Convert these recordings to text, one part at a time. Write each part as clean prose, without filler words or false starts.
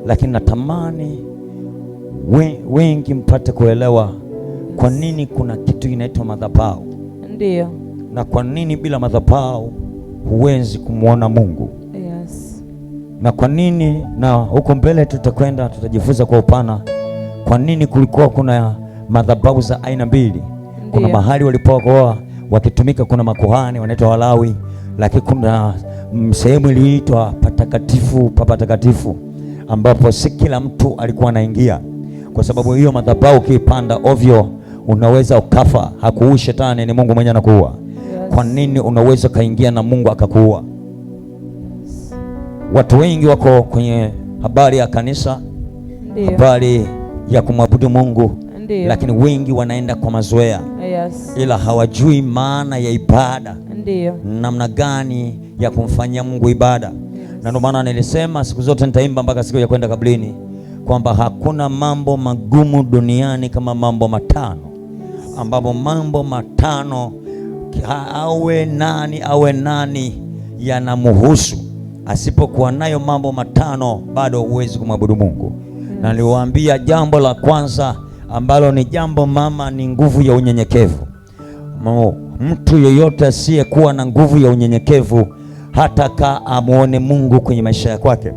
lakini natamani wengi mpate kuelewa kwa nini kuna kitu inaitwa madhabahu. Ndio. Na kwa nini bila madhabahu huwezi kumwona Mungu. Yes. Na kwa nini, na huko mbele tutakwenda tutajifunza kwa upana kwa nini kulikuwa kuna madhabahu za aina mbili. Kuna mahali walipokuwa wakitumika, kuna makuhani wanaitwa Walawi, lakini kuna sehemu iliitwa patakatifu pa patakatifu, ambapo si kila mtu alikuwa anaingia. Kwa sababu hiyo madhabahu ukipanda ovyo unaweza ukafa. Hakuui shetani, ni Mungu mwenyewe anakuua. Yes. Kwa nini unaweza kaingia na Mungu akakuua? Yes. Watu wengi wako kwenye habari ya kanisa. Ndiyo. Habari ya kumwabudu Mungu. Ndiyo. Lakini wengi wanaenda kwa mazoea. Yes. Ila hawajui maana ya ibada. Ndiyo. Namna gani ya kumfanyia Mungu ibada. Yes. Na ndio maana nilisema siku zote nitaimba mpaka siku ya kwenda kaburini kwamba hakuna mambo magumu duniani kama mambo matano, ambapo mambo matano awe nani yanamhusu. Asipokuwa nayo mambo matano bado huwezi kumwabudu Mungu. Yes. Na niliwaambia jambo la kwanza ambalo ni jambo mama ni nguvu ya unyenyekevu. Mtu yeyote asiyekuwa na nguvu ya unyenyekevu hata amuone Mungu kwenye maisha ya kwake.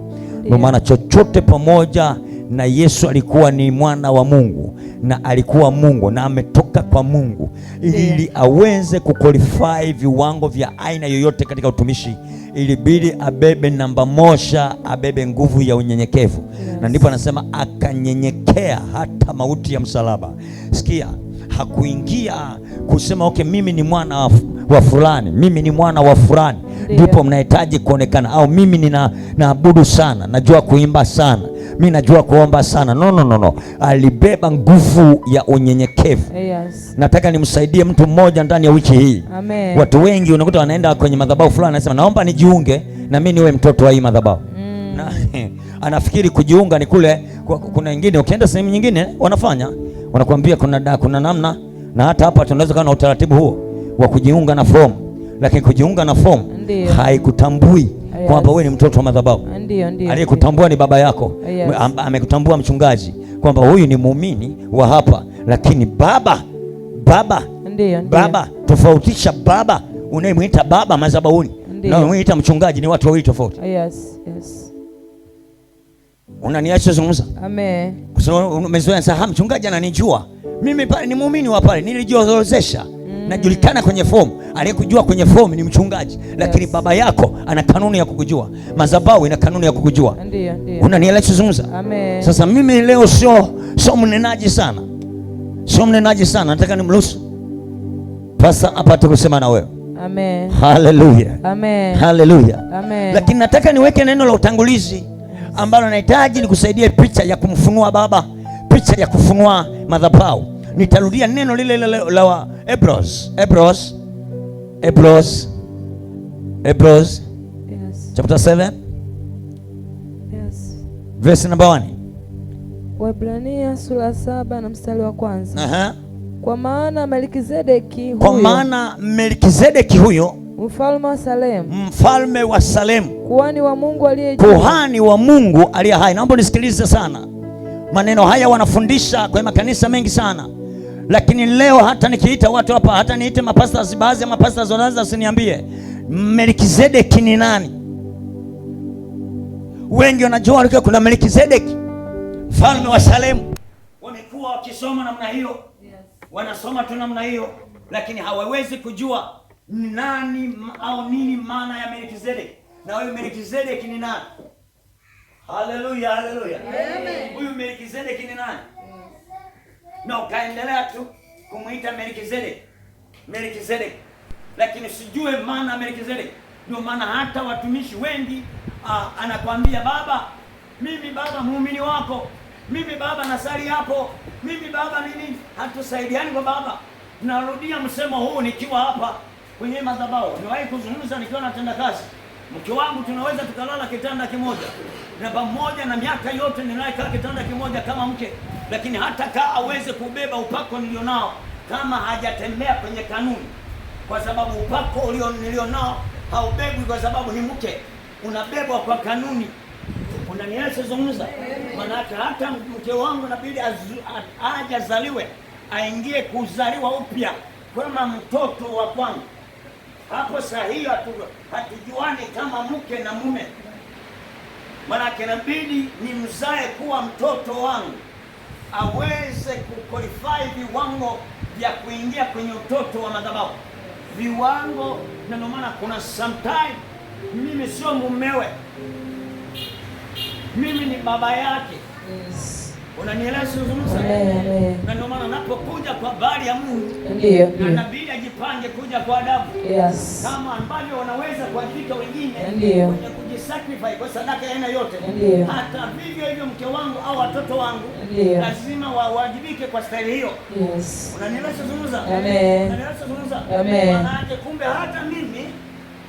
Kwa maana chochote, pamoja na Yesu alikuwa ni mwana wa Mungu na alikuwa Mungu na ametoka kwa Mungu, ili aweze kuqualify viwango vya aina yoyote katika utumishi, ilibidi abebe namba moja, abebe nguvu ya unyenyekevu. Yes. Na ndipo anasema akanyenyekea hata mauti ya msalaba. Sikia, hakuingia kusema okay, mimi ni mwana wa fulani, mimi ni mwana wa fulani ndipo mnahitaji kuonekana, au mimi naabudu sana, najua kuimba sana, mimi najua kuomba sana. No. Alibeba nguvu ya unyenyekevu. Yes. Nataka nimsaidie mtu mmoja ndani ya wiki hii. Amen. Watu wengi unakuta wanaenda kwenye madhabahu fulani, anasema naomba nijiunge na mimi niwe mtoto wa hii madhabahu. Na anafikiri kujiunga ni kule. Kuna wengine ukienda sehemu nyingine wanakuambia kuna namna, na hata hapa tunaweza kuwa na utaratibu huo wa kujiunga na fomu, lakini kujiunga na fomu haikutambui kwamba wewe ni mtoto wa madhabahu. Aliyekutambua ni baba yako. Yes. Amekutambua mchungaji kwamba huyu ni muumini wa hapa, lakini baba. Tofautisha baba unayemwita baba madhabahuni na unayemwita mchungaji, ni watu wawili tofauti. Yes. Unaniacha zungumza? Amen. Kwa sababu umezoea sasa, mchungaji ananijua mimi pale ni muumini wa pale, nilijiozesha. Najulikana kwenye fomu. Aliyekujua kwenye fomu ni mchungaji. Lakini yes, baba yako ana kanuni ya kukujua. Madhabahu ina kanuni ya kukujua. Ndiyo. Unanielewa kuzungumza? Amen. Sasa mimi leo sio mnenaji sana. Nataka nimruhusu Pastor apate kusema na wewe. Amen. Hallelujah. Amen. Hallelujah. Amen. Lakini nataka niweke neno la utangulizi ambalo nahitaji nikusaidie picha ya kumfunua baba, picha ya kufunua madhabahu. Nitarudia neno lile la Hebrews. Yes. Chapter 7. Yes. Verse number 1. Waebrania sura 7 na mstari wa kwanza. Kwa maana Melkizedeki huyo mfalme wa Salemu, kuhani wa Mungu aliye hai. Naomba nisikilize sana. Maneno haya wanafundisha kwenye makanisa mengi sana. Lakini leo hata nikiita watu hapa, hata niite mapastors, baadhi ya mapastors wanaanza usiniambie Melkizedeki ni nani. Wengi wanajua kuna Melkizedeki mfalme wa Salemu. Wamekuwa wakisoma namna hiyo. Yes. Wanasoma tu namna hiyo, lakini hawawezi kujua nani au nini maana ya Melkizedeki. Na huyu Melkizedeki ni nani? Hallelujah. Amen. Huyu Melkizedeki ni nani? Na ukaendelea tu kumuita Melkizedeki, lakini sijue maana ya Melkizedeki. Ndio maana hata watumishi wengi anakuambia baba, mimi baba muumini wako, mimi baba nasali hapo, mimi baba nini. Hatusaidiani kwa baba. Narudia msemo huu nikiwa hapa kwenye madhabahu. Niwahi kuzungumza nikiwa natenda kazi. Mke wangu tunaweza tukalala kitanda kimoja, na pamoja na miaka yote ninayekaa kitanda kimoja kama mke, lakini hata kaa aweze kubeba upako nilionao kama hajatembea kwenye kanuni. Kwa sababu upako nilionao haubebwi kwa sababu ni mke, unabebwa kwa kanuni. Unanielezea? Maanake hata mke wangu inabidi ajazaliwe, aingie kuzaliwa upya kama mtoto wa kwangu. Hapo sahihi hatujuani kama mke na mume. Maanake inabidi nimzae kuwa mtoto wangu aweze kuqualify viwango vya kuingia kwenye utoto wa madhabahu. Viwango, na ndio maana kuna sometime mimi sio mumewe, mimi ni baba yake. Yes. Unanielewa? Na ndio maana napokuja kwa bali ya Mungu, ndio inabidi ajipange kuja kwa adabu. Yes. Kama ambavyo wanaweza kuajibika wengine kwenye kujisacrifice kwa sadaka ya aina yote, hata vivyo hivyo mke wangu au watoto wangu lazima wawajibike kwa staili hiyo. Yes. Unanielewa? Amen. Amen. Maana kumbe hata mimi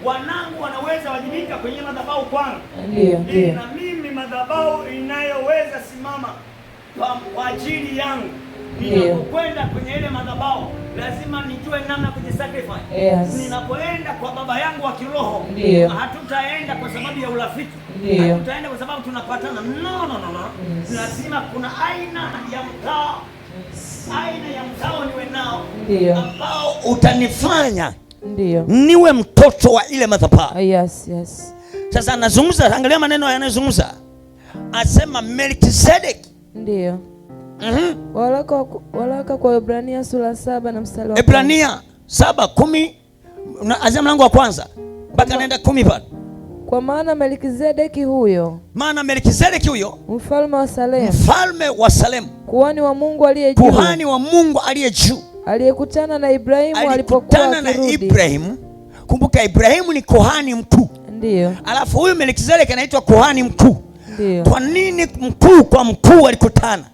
wanangu wanaweza wajibika kwenye madhabahu kwangu. Ndio. Na mimi madhabahu inayoweza simama kwa ajili yangu. Ninapokwenda kwenye ile madhabahu lazima nijue namna kujisacrifice. Yes. Ninapoenda kwa baba yangu wa kiroho, hatutaenda kwa sababu ya urafiki. Hatutaenda kwa sababu tunapatana. No. Yes. Lazima kuna aina ya mkao. Yes. Aina ya mkao niwe nao ambao utanifanya niwe mtoto wa ile madhabahu. Yes. Sasa anazungumza, angalia maneno yanayozungumza. Asema Melkizedeki. Ndio. Waraka kwa Ibrania sura 7 na mstari wa Ibrania 7:10 na azia mlango wa kwanza mpaka naenda 10 pale. Kwa maana Melkizedeki huyo, mfalme wa Salemu, kuhani wa Mungu aliye juu, aliyekutana na Ibrahimu alipokuwa akirudi. Kumbuka Ibrahimu ni kuhani mkuu. Ndio. Alafu huyu Melkizedeki anaitwa kuhani mkuu. Ndio. Kwa nini mkuu kwa mkuu walikutana?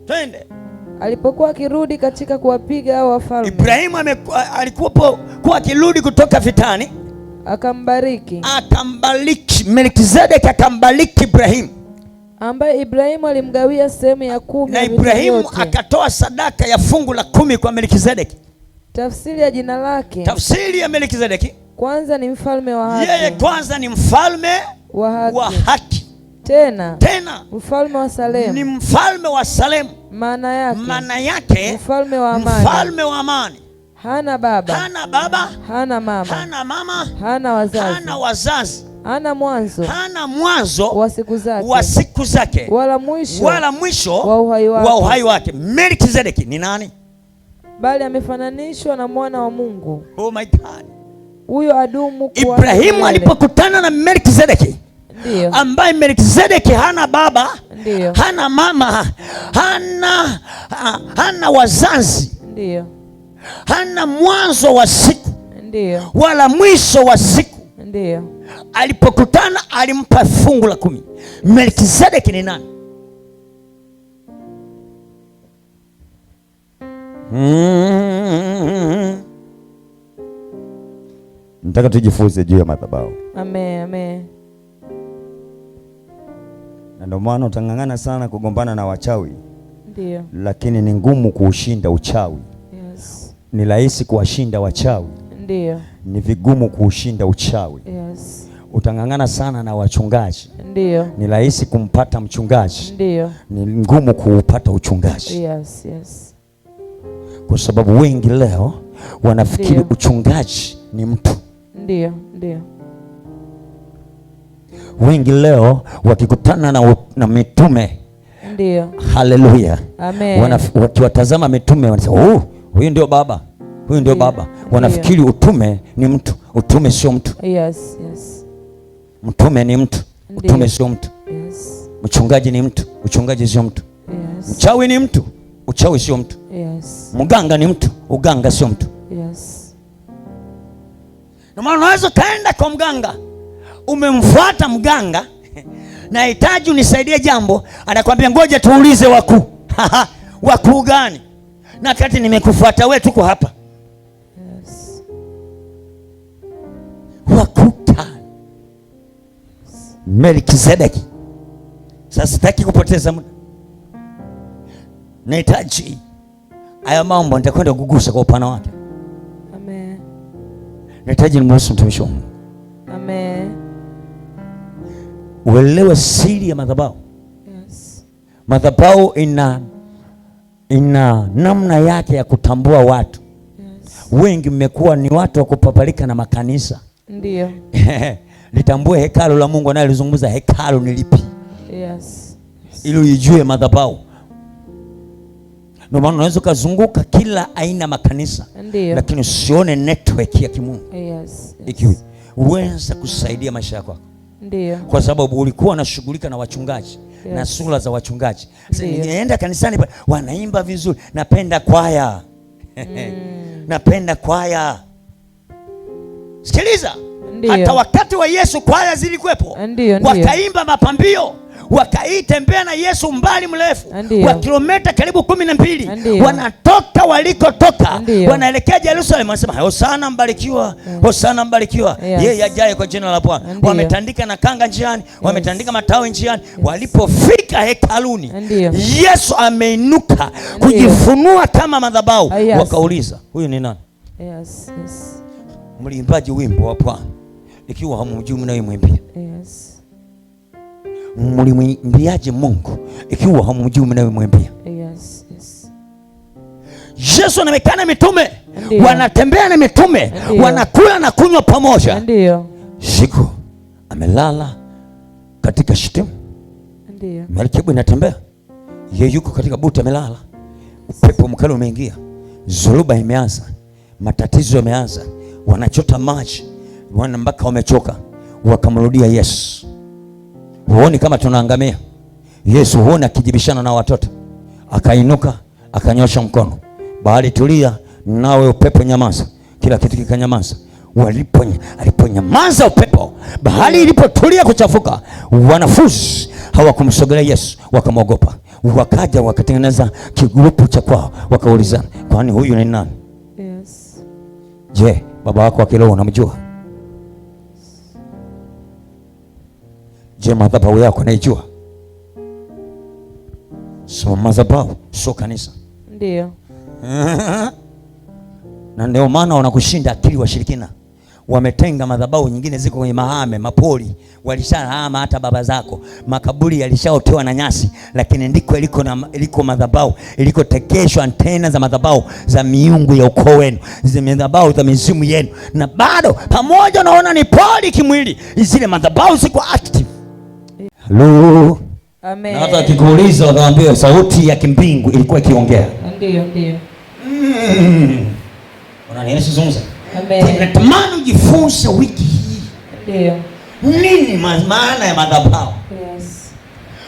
Twende. Alipokuwa akirudi katika kuwapiga hao wafalme, Ibrahimu alikuwa akirudi kutoka vitani, akambariki. Melkizedeki akambariki Ibrahimu, ambaye Ibrahimu alimgawia sehemu ya 10 na Ibrahimu akatoa sadaka ya fungu la 10 kwa Melkizedeki. Tafsiri ya jina lake, tafsiri ya Melkizedeki, kwanza ni mfalme wa haki. Yeye kwanza ni mfalme wa haki. Tena mfalme wa Salemu, ni mfalme wa Salemu. Maana yake mfalme wa amani. Hana baba, hana mama, hana wazazi, hana mwanzo wa siku zake, wala mwisho wa uhai wake. Melkizedeki ni nani? Bali amefananishwa na mwana wa Mungu. Oh my God. Huyo adumu kwa Ibrahimu alipokutana na Melkizedeki, ambaye Melkizedeki hana baba, hana mama, hana wazazi, hana mwanzo wa siku, wala mwisho wa siku. Alipokutana alimpa fungu la 10. Melkizedeki ni nani? Nataka tujifunze juu ya madhabahu. Amen. Na ndio maana utang'ang'ana sana kugombana na wachawi. Ndio. Lakini ni ngumu kuushinda uchawi. Yes. Ni rahisi kuwashinda wachawi. Ndio. Ni vigumu kuushinda uchawi. Yes. Utang'ang'ana sana na wachungaji. Ndio. Ni rahisi kumpata mchungaji. Ndio. Ni ngumu kuupata uchungaji. Yes. Kwa sababu wengi leo wanafikiri uchungaji ni mtu. Ndio. Wengi leo wakikutana na mitume, haleluya, amen, wakiwatazama mitume wanasema huyu ndio baba, baba. Wanafikiri utume ni mtu. Utume sio mtu. Yes. Mtume ni mtu. Utume sio mtu. Yes. Mchungaji ni mtu. Uchungaji sio mtu. Yes. Mchawi ni mtu. Uchawi sio mtu. Yes. Mganga ni mtu. Uganga sio mtu. Yes. Na maana unaweza kaenda kwa mganga, umemfuata mganga, nahitaji unisaidie jambo, anakuambia ngoja tuulize wakuu. Wakuu gani? Na kati nimekufuata wewe, tuko hapa. Yes. Wakuu gani? Melkizedeki. Sasa sitaki kupoteza muda, nahitaji haya mambo nitakwenda kugusa kwa upana wake. Amen. Nahitaji nimruhusu mtumishi wa Mungu. Amen. uelewe siri ya madhabahu. Yes. Madhabahu ina namna yake ya kutambua watu. Yes. Wengi mmekuwa ni watu wa kupapalika na makanisa. Ndio. Litambue hekalu la Mungu, anayelizungumza hekalu ni lipi? Yes. Ili ujue madhabahu. Ndio maana unaweza kuzunguka kila aina makanisa. Ndiyo. Lakini usione network ya kimungu. Yes. Ikiwa uweza kusaidia maisha yako. Ndio. Kwa sababu ulikuwa unashughulika na wachungaji. Yes. Na sura za wachungaji. Nienda kanisani wanaimba vizuri, napenda kwaya. Napenda kwaya. Sikiliza. Ndiyo. Hata wakati wa Yesu kwaya zilikuwepo. Wakaimba mapambio, wakaitembea na Yesu mbali mrefu wa kilomita karibu 12. Wanatoka walikotoka, wanaelekea Yerusalemu, wanasema Hosana mbarikiwa, Hosana mbarikiwa, yeye ajaye kwa jina la Bwana. Wametandika na kanga njiani, wametandika matawi njiani. Walipofika hekaluni, Yesu ameinuka kujifunua kama madhabahu. Wakauliza, huyu ni nani? Yes. Yes. Mlimbaji wimbo wa Bwana, ikiwa hamjui mnayemwimbia. Yes. Mlimwimbiaje Mungu ikiwa hamjui mnayemwimbia? Yes. Yes. Yesu anaonekana mitume, wanatembea na mitume, wanakula na kunywa pamoja. Ndio. Siku amelala katika Shitimu. Ndio. Merikebu inatembea, yeye yuko katika buti amelala. Upepo mkali umeingia, zoruba imeanza, matatizo yameanza, wanachota maji, wana mpaka wamechoka, wakamrudia Yesu. Huoni kama tunaangamia? Yesu huoni akijibishana na watoto? Akainuka, akanyosha mkono, bahari tulia, nawe upepo nyamaza. Kila kitu kikanyamaza. Aliponyamaza upepo, bahari ilipotulia kuchafuka, wanafunzi hawakumsogelea Yesu, wakamwogopa. Wakaja wakatengeneza kigrupu cha kwao, wakaulizana, kwani huyu ni nani? Yes. Je, baba wako wa kiroho unamjua? Je, madhabahu yako naijua? So madhabahu sio kanisa. Ndio. Na ndio maana wanakushinda akili washirikina. Wametenga madhabahu nyingine ziko kwenye mahame, mapoli, walishahama hata baba zako. Makaburi yalishaotewa na nyasi, lakini ndiko iliko madhabahu, ilikotekeshwa antena za madhabahu za miungu ya ukoo wenu, zile madhabahu za mizimu yenu. Na bado pamoja naona ni poli kimwili, zile madhabahu ziko active. Hello. Amen. Na hata akikuuliza utawaambia sauti ya kimbingu ilikuwa ikiongea. Ndio. Unanieleza? Amen. Natamani ujifunze wiki hii. Ndio. Nini maana ya madhabahu? Yes.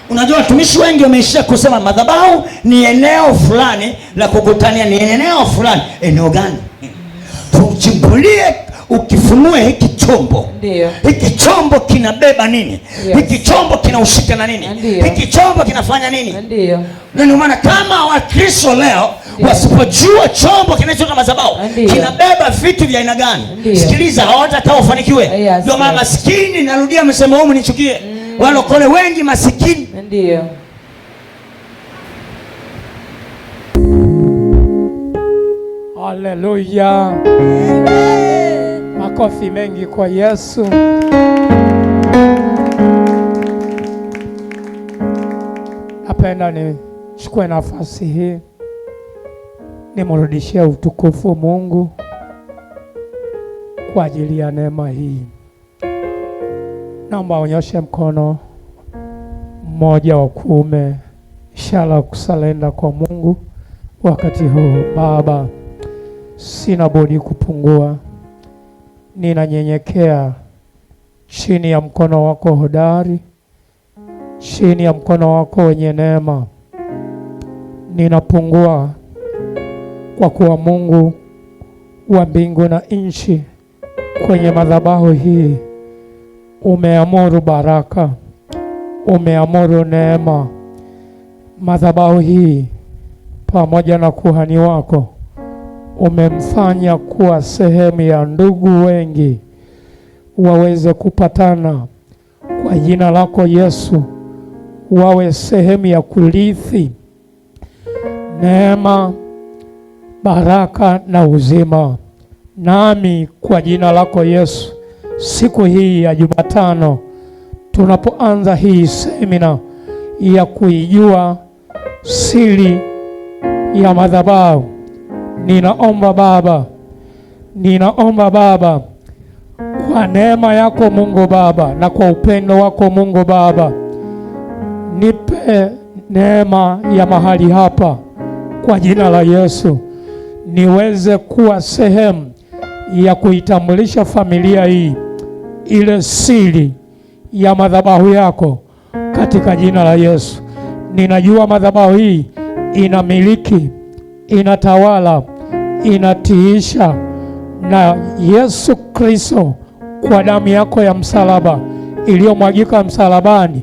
Unajua watumishi wengi wameishia kusema madhabahu ni eneo fulani la kukutania, ni eneo fulani. Eneo gani? Tuchimbulie, ukifunue hiki chombo. Ndio. Hiki chombo kinabeba nini? Yes. Hiki chombo kinahusika na nini? Ndiyo. Hiki chombo kinafanya nini? Ndio. Na ndio maana kama Wakristo leo wasipojua chombo kinachoitwa madhabahu kinabeba vitu vya aina gani, sikiliza, hawatakaa ufanikiwe. Ndio maana maskini, narudia msemo huu nichukie, walokole wengi maskini. Ndio. Haleluya. Makofi mengi kwa Yesu. Napenda nichukue nafasi hii nimrudishie utukufu Mungu kwa ajili ya neema hii. Naomba unyoshe mkono mmoja wa kuume, ishara ya kusalenda kwa Mungu wakati huu. Baba, sina budi kupungua, ninanyenyekea chini ya mkono wako hodari, chini ya mkono wako wenye neema. Ninapungua kwa kuwa Mungu wa mbingu na nchi, kwenye madhabahu hii umeamuru baraka, umeamuru neema. Madhabahu hii pamoja na kuhani wako umemfanya kuwa sehemu ya ndugu wengi waweze kupatana kwa jina lako Yesu, wawe sehemu ya kurithi neema, baraka na uzima. Nami kwa jina lako Yesu, siku hii ya Jumatano tunapoanza hii semina ya kuijua siri ya madhabahu, ninaomba Baba kwa neema yako Mungu Baba na kwa upendo wako Mungu Baba, nipe neema ya mahali hapa kwa jina la Yesu, niweze kuwa sehemu ya kuitambulisha familia hii ile siri ya madhabahu yako katika jina la Yesu. Ninajua madhabahu hii inamiliki, inatawala, inatiisha, na Yesu Kristo kwa damu yako ya msalaba iliyomwagika msalabani,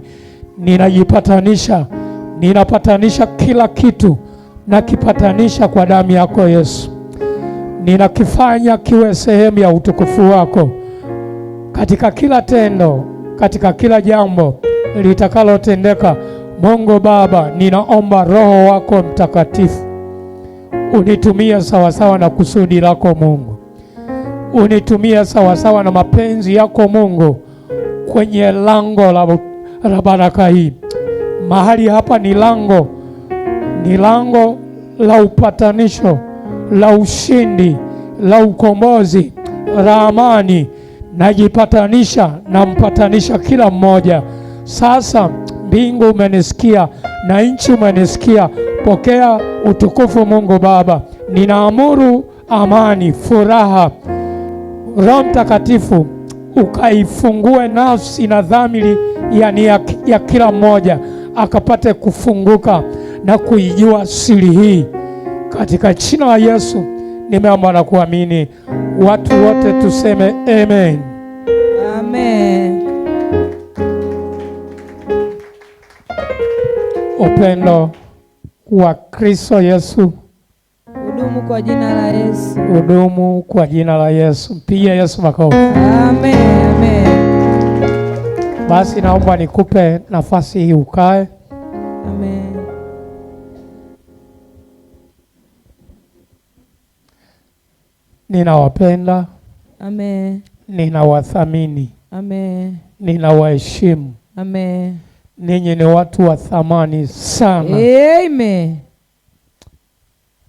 ninapatanisha kila kitu, nakipatanisha kwa damu yako Yesu. Ninakifanya kiwe sehemu ya utukufu wako katika kila tendo, katika kila jambo litakalotendeka. Mungu Baba, ninaomba Roho wako Mtakatifu unitumie sawasawa na kusudi lako Mungu, unitumie sawasawa na mapenzi yako Mungu kwenye lango la baraka hii. Mahali hapa ni lango la upatanisho, la ushindi, la ukombozi, la amani. Nampatanisha kila mmoja. Sasa mbingu umenisikia na nchi umenisikia. Pokea utukufu Mungu Baba. Ninaamuru amani, furaha, Roho Mtakatifu ukaifungue nafsi na dhamiri ya kila mmoja, akapate kufunguka na kuijua siri hii. Katika jina la Yesu nimeomba na kuamini. Watu wote tuseme amen. Amen. Upendo wa Kristo Yesu udumu kwa jina la Yesu. Udumu kwa jina la Yesu. Mpigie Yesu makofi. Amen. Amen. Basi naomba nikupe nafasi hii ukae. Amen. Ninawapenda. Amen. Ninawathamini. Amen. Ninawaheshimu. Amen. Ninyi ni watu wa thamani sana. Amen.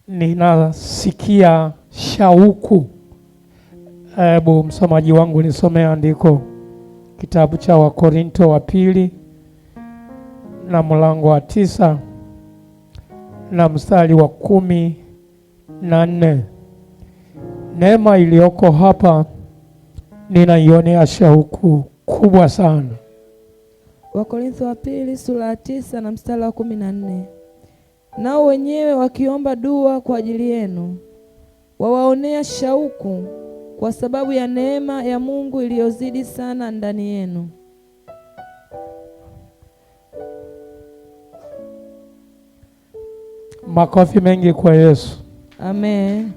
Ninasikia shauku. Hebu msomaji wangu nisomee andiko, kitabu cha Wakorinto wa pili na mlango wa 9 na mstari wa 14. Neema iliyoko hapa ninaionea shauku kubwa sana. Wakorintho wa pili sura ya 9 na mstari wa 14. Nao wenyewe wakiomba dua kwa ajili yenu wawaonea shauku kwa sababu ya neema ya Mungu iliyozidi sana ndani yenu. Makofi mengi kwa Yesu. Amen.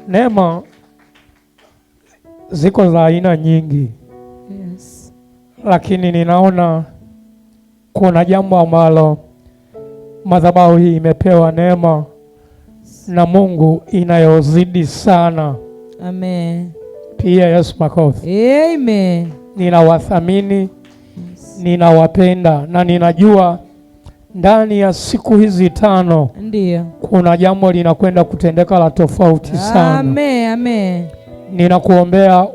Neema ziko za aina nyingi. Yes. Lakini ninaona kuna jambo ambalo madhabahu hii imepewa neema na Mungu inayozidi sana. Amen. Pia Yesu makofi. Amen. Ninawathamini, yes. Ninawapenda na ninajua ndani ya siku hizi 5 ndiyo kuna jambo linakwenda kutendeka la tofauti sana. Amen. Amen. Ninakuombea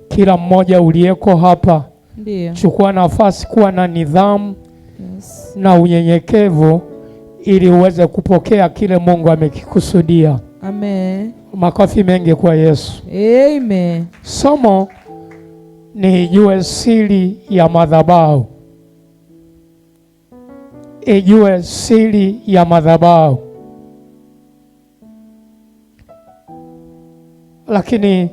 kila mmoja uliyeko hapa. Ndiyo. Chukua nafasi kuwa na nidhamu, yes, na unyenyekevu ili uweze kupokea kile Mungu amekikusudia. Amen. Makofi mengi kwa Yesu. Amen. Somo ni ijue siri ya madhabahu. Ijue siri ya madhabahu. Lakini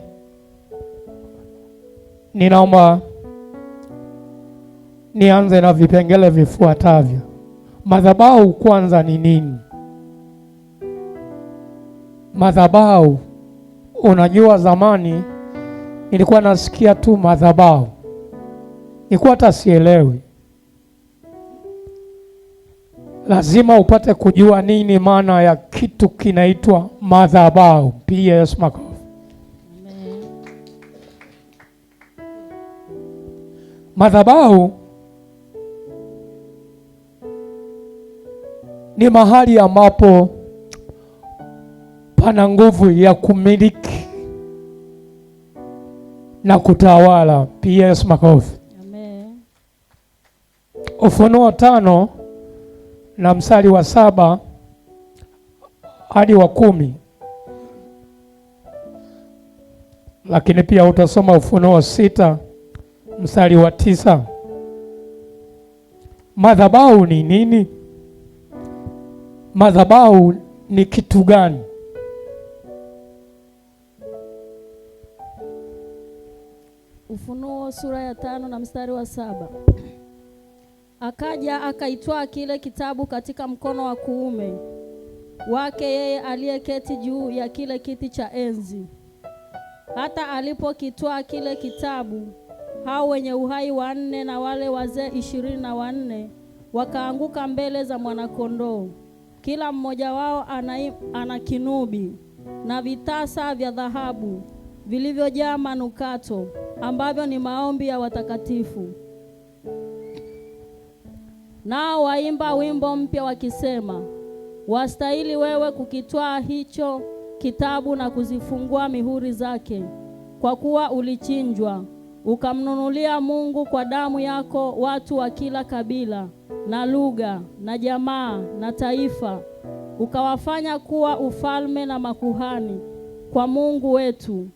ninaomba nianze na vipengele vifuatavyo. Madhabahu kwanza ni nini? Madhabahu, unajua zamani nilikuwa nasikia tu madhabahu, nilikuwa hata sielewi. Lazima upate kujua nini maana ya kitu kinaitwa madhabahu. Pia Yesu makofi. Madhabahu ni mahali ambapo pana nguvu ya kumiliki na kutawala. PS makofi. Amen. Ufunuo 5 na mstari wa 7 hadi wa 10. Lakini pia utasoma Ufunuo 6 mstari wa 9. Madhabahu ni nini? Madhabahu ni kitu gani? Ufunuo sura ya 5 na mstari wa 7. Akaja akaitwaa kile kitabu katika mkono wa kuume wake yeye aliyeketi juu ya kile kiti cha enzi. Hata alipokitwaa kile kitabu, hao wenye uhai 4 na wale wazee 24 wakaanguka mbele za mwanakondoo. Kila mmoja wao ana kinubi na vitasa vya dhahabu vilivyojaa manukato, ambavyo ni maombi ya watakatifu. Nao waimba wimbo mpya wakisema, wastahili wewe kukitwaa hicho kitabu na kuzifungua mihuri zake, kwa kuwa ulichinjwa, ukamnunulia Mungu kwa damu yako watu wa kila kabila na lugha na jamaa na taifa, ukawafanya kuwa ufalme na makuhani kwa Mungu wetu,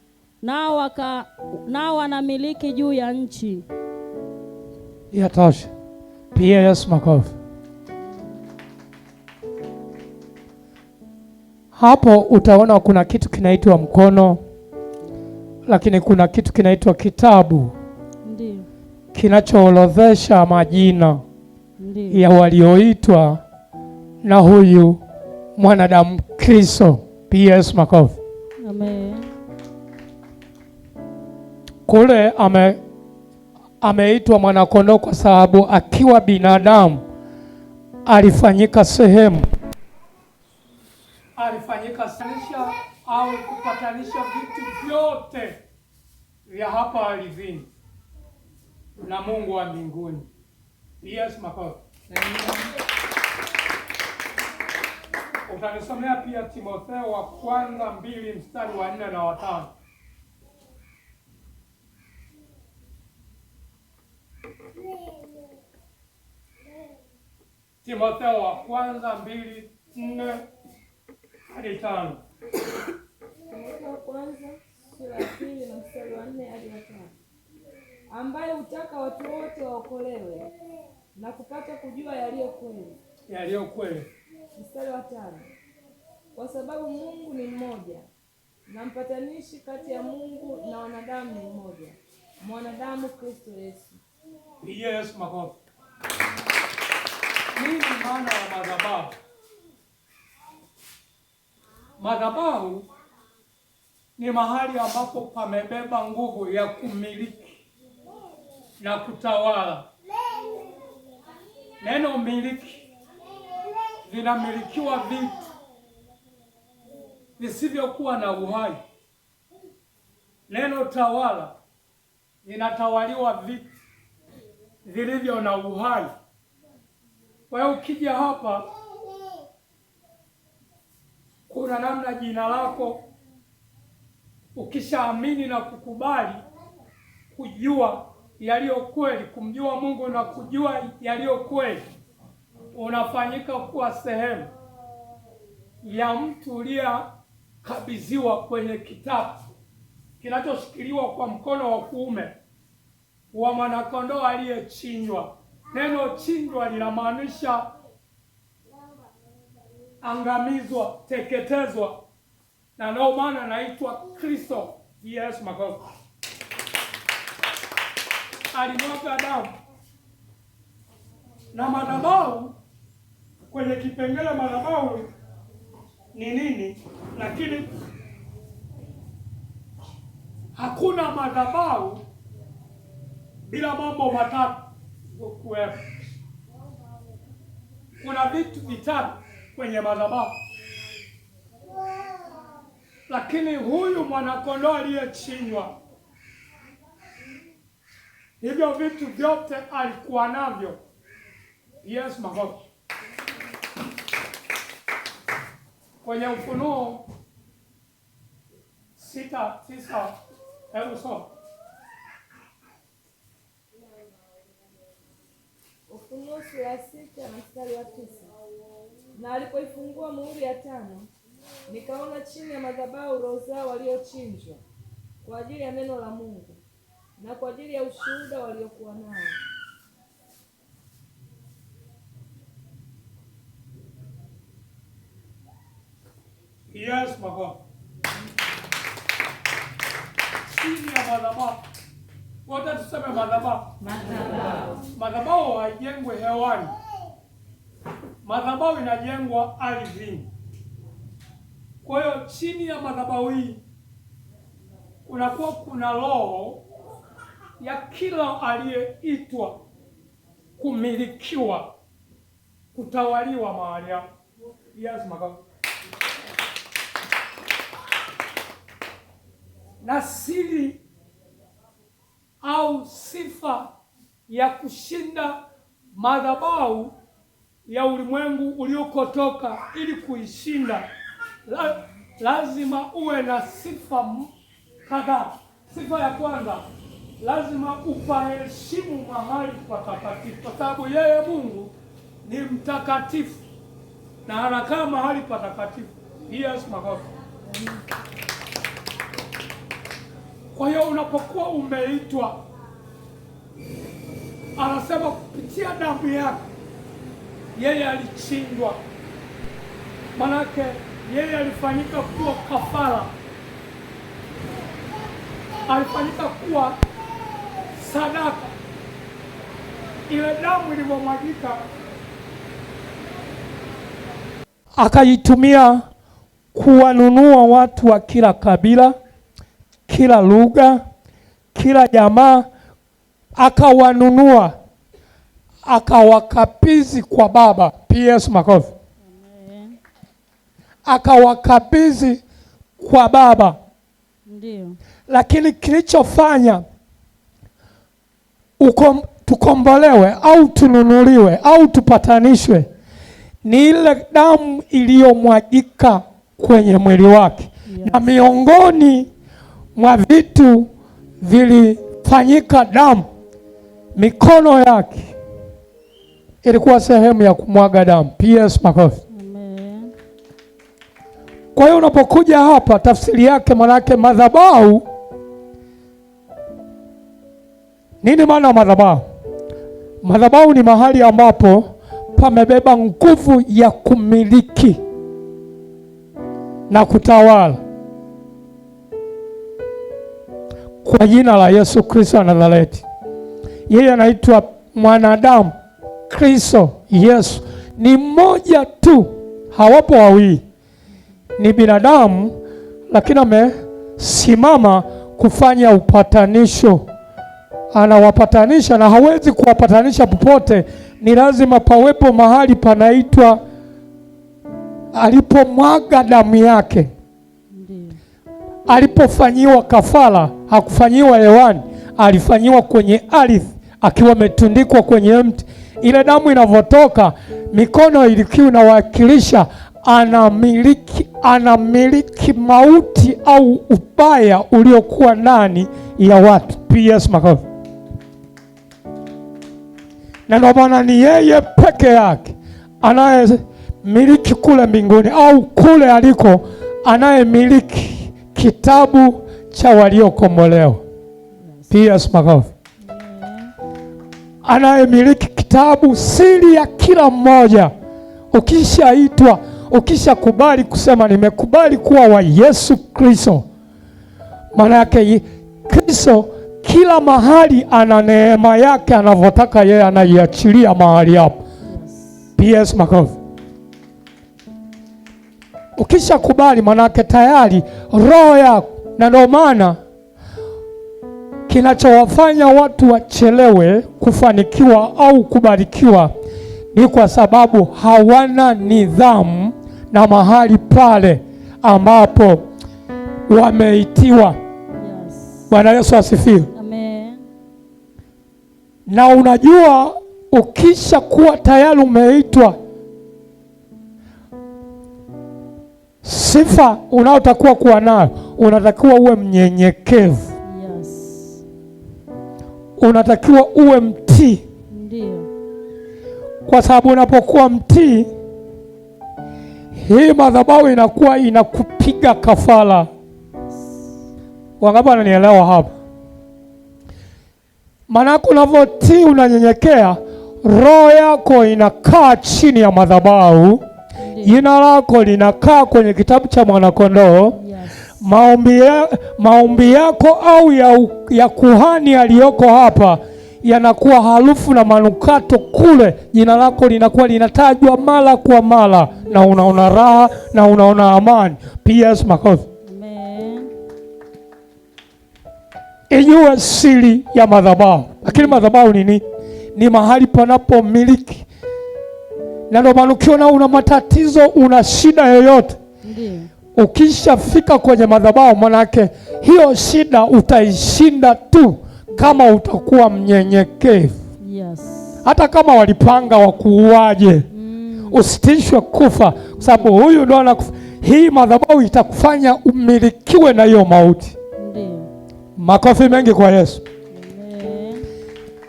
nao wanamiliki juu ya nchi. Yatosha. PS makofi. Hapo utaona kuna kitu kinaitwa mkono, lakini kuna kitu kinaitwa kitabu. Ndiyo. Kinachoorodhesha majina. Ndiyo. Ya walioitwa na huyu mwanadamu Kristo. PS makofi. Amen. Kule ameitwa mwanakondoo kwa sababu akiwa binadamu alifanyika sehemu, alifanyika sanisha au kupatanisha vitu vyote vya hapa ardhini na Mungu wa mbinguni. Yes, makofi. Utanisomea pia Timotheo wa kwanza 2 mstari wa 4 na wa 5. Timotheo wa kwanza 2:4 hadi 5. Timotheo wa kwanza sura ya 2 na mstari wa 4 hadi wa 5. Ambaye hutaka watu wote waokolewe na kupata kujua yaliyo kweli. Yaliyo kweli. Mstari wa 5. Kwa sababu Mungu ni mmoja, na mpatanishi kati ya Mungu na wanadamu ni mmoja, mwanadamu Kristo Yesu. Yes, makofi. Nini maana ya madhabahu? Madhabahu ni mahali ambapo pamebeba nguvu ya kumiliki na kutawala. Neno miliki, vinamilikiwa vitu visivyokuwa na uhai. Neno tawala, vinatawaliwa vitu vilivyo na uhai. Kwa hiyo ukija hapa, kuna namna jina lako ukishaamini na kukubali kujua yaliyo kweli, kumjua Mungu na kujua yaliyo kweli, unafanyika kuwa sehemu ya mtu uliyekabidhiwa kwenye kitabu kinachoshikiliwa kwa mkono wa kuume wa mwanakondoo aliyechinjwa. Neno chinjwa linamaanisha angamizwa, teketezwa, na ndio maana anaitwa Kristo. Yes, makofi. Alimwaga damu. Na madhabahu, kwenye kipengele madhabahu ni nini? Lakini hakuna madhabahu bila mambo matatu kuwepo. Kuna vitu vitatu kwenye madhabahu, lakini huyu mwanakondoo aliyechinjwa Hivyo vitu vyote alikuwa navyo. Yes, makofi. Kwenye Ufunuo 6:9, hebu soma. Ufunuo sura ya 6 na mstari wa 9. Na alipoifungua muhuri ya 5, nikaona chini ya madhabahu roho zao waliochinjwa kwa ajili ya neno la Mungu na kwa ajili ya ushuhuda waliokuwa nao. Yes, makofi. Chini ya madhabahu. Wote tuseme madhabahu. Madhabahu haijengwi hewani. Madhabahu inajengwa ardhini. Kwa hiyo chini ya madhabahu hii kunakuwa kuna roho ya kila aliyeitwa kumilikiwa, kutawaliwa mahali hapo. Yes, makofi. Na siri au sifa ya kushinda madhabahu ya ulimwengu uliokotoka, ili kuishinda lazima uwe na sifa kadhaa. Sifa ya kwanza, lazima upaheshimu mahali patakatifu, kwa sababu yeye Mungu ni mtakatifu na anakaa mahali patakatifu. Yes, makofi. Kwa hiyo unapokuwa umeitwa, anasema kupitia damu yake yeye alichinjwa. Manake yeye alifanyika kuwa kafara, alifanyika kuwa sadaka. Ile damu ilipomwagika, akaitumia kuwanunua watu wa kila kabila, kila lugha, kila jamaa, akawanunua, akawakabidhi kwa Baba. PS makofi. Amen. Akawakabidhi kwa Baba. Ndio. Lakini kilichofanya tukombolewe au tununuliwe au tupatanishwe ni ile damu iliyomwagika kwenye mwili wake. Yes. Na miongoni mwa vitu vilifanyika damu, mikono yake ilikuwa sehemu ya kumwaga damu. PS makofi. Amen. Kwa hiyo unapokuja hapa, tafsiri yake manake madhabahu. Nini maana madhabahu? Madhabahu ni mahali ambapo pamebeba nguvu ya kumiliki na kutawala. Kwa jina la Yesu Kristo wa Nazareti, yeye anaitwa mwanadamu. Kristo Yesu ni mmoja tu, hawapo wawili. Ni binadamu, lakini amesimama kufanya upatanisho. Anawapatanisha, na hawezi kuwapatanisha popote. Ni lazima pawepo mahali panaitwa alipomwaga damu yake. Alipofanyiwa kafara, hakufanyiwa hewani, alifanyiwa kwenye ardhi, akiwa ametundikwa kwenye mti. Ile damu inavyotoka, mikono ilikuwa inawakilisha anamiliki mauti au ubaya uliokuwa ndani ya watu. PS makofi. Na ndio maana ni yeye peke yake anayemiliki kule mbinguni au kule aliko, anayemiliki kitabu cha waliokombolewa. PS makofi. Anayemiliki kitabu, siri ya kila mmoja. Ukishaitwa, ukishakubali kusema nimekubali kuwa wa Yesu Kristo, maana yake Kristo kila mahali ana neema yake, anavyotaka yeye anaiachilia mahali hapo. PS makofi. Ukishakubali maana yake tayari roho yako. Na ndio maana kinachowafanya watu wachelewe kufanikiwa au kubarikiwa ni kwa sababu hawana nidhamu na mahali pale ambapo wameitiwa. Yes. Bwana Yesu asifiwe. Amen. Na unajua ukisha kuwa tayari umeitwa, sifa unaotakiwa kuwa nayo, unatakiwa uwe mnyenyekevu. Yes. Unatakiwa uwe mtii. Ndio. Kwa sababu unapokuwa mtii, hii madhabahu inakuwa inakupiga kafara. Wangapi wananielewa hapa? Maana unavyotii, unanyenyekea, roho yako inakaa chini ya madhabahu, jina lako linakaa kwenye kitabu cha Mwanakondoo. Yes. Maombi yako au ya kuhani aliyoko hapa yanakuwa harufu na manukato kule, jina lako linakuwa linatajwa mara kwa mara, na unaona raha na unaona amani. PS makofi. Amen. Ijue siri ya madhabahu. Lakini madhabahu nini? Ni mahali panapo miliki. Na ndio maana ukiona una matatizo, una shida yoyote, ndiyo, ukishafika kwenye madhabahu, manake hiyo shida utaishinda tu kama utakuwa mnyenyekevu. Yes. Hata kama walipanga wakuuaje, usitishwe kufa, kwa sababu huyu ndo anakufa. Hii madhabahu itakufanya umilikiwe na hiyo mauti. Ndiyo. Makofi mengi kwa Yesu. Amen.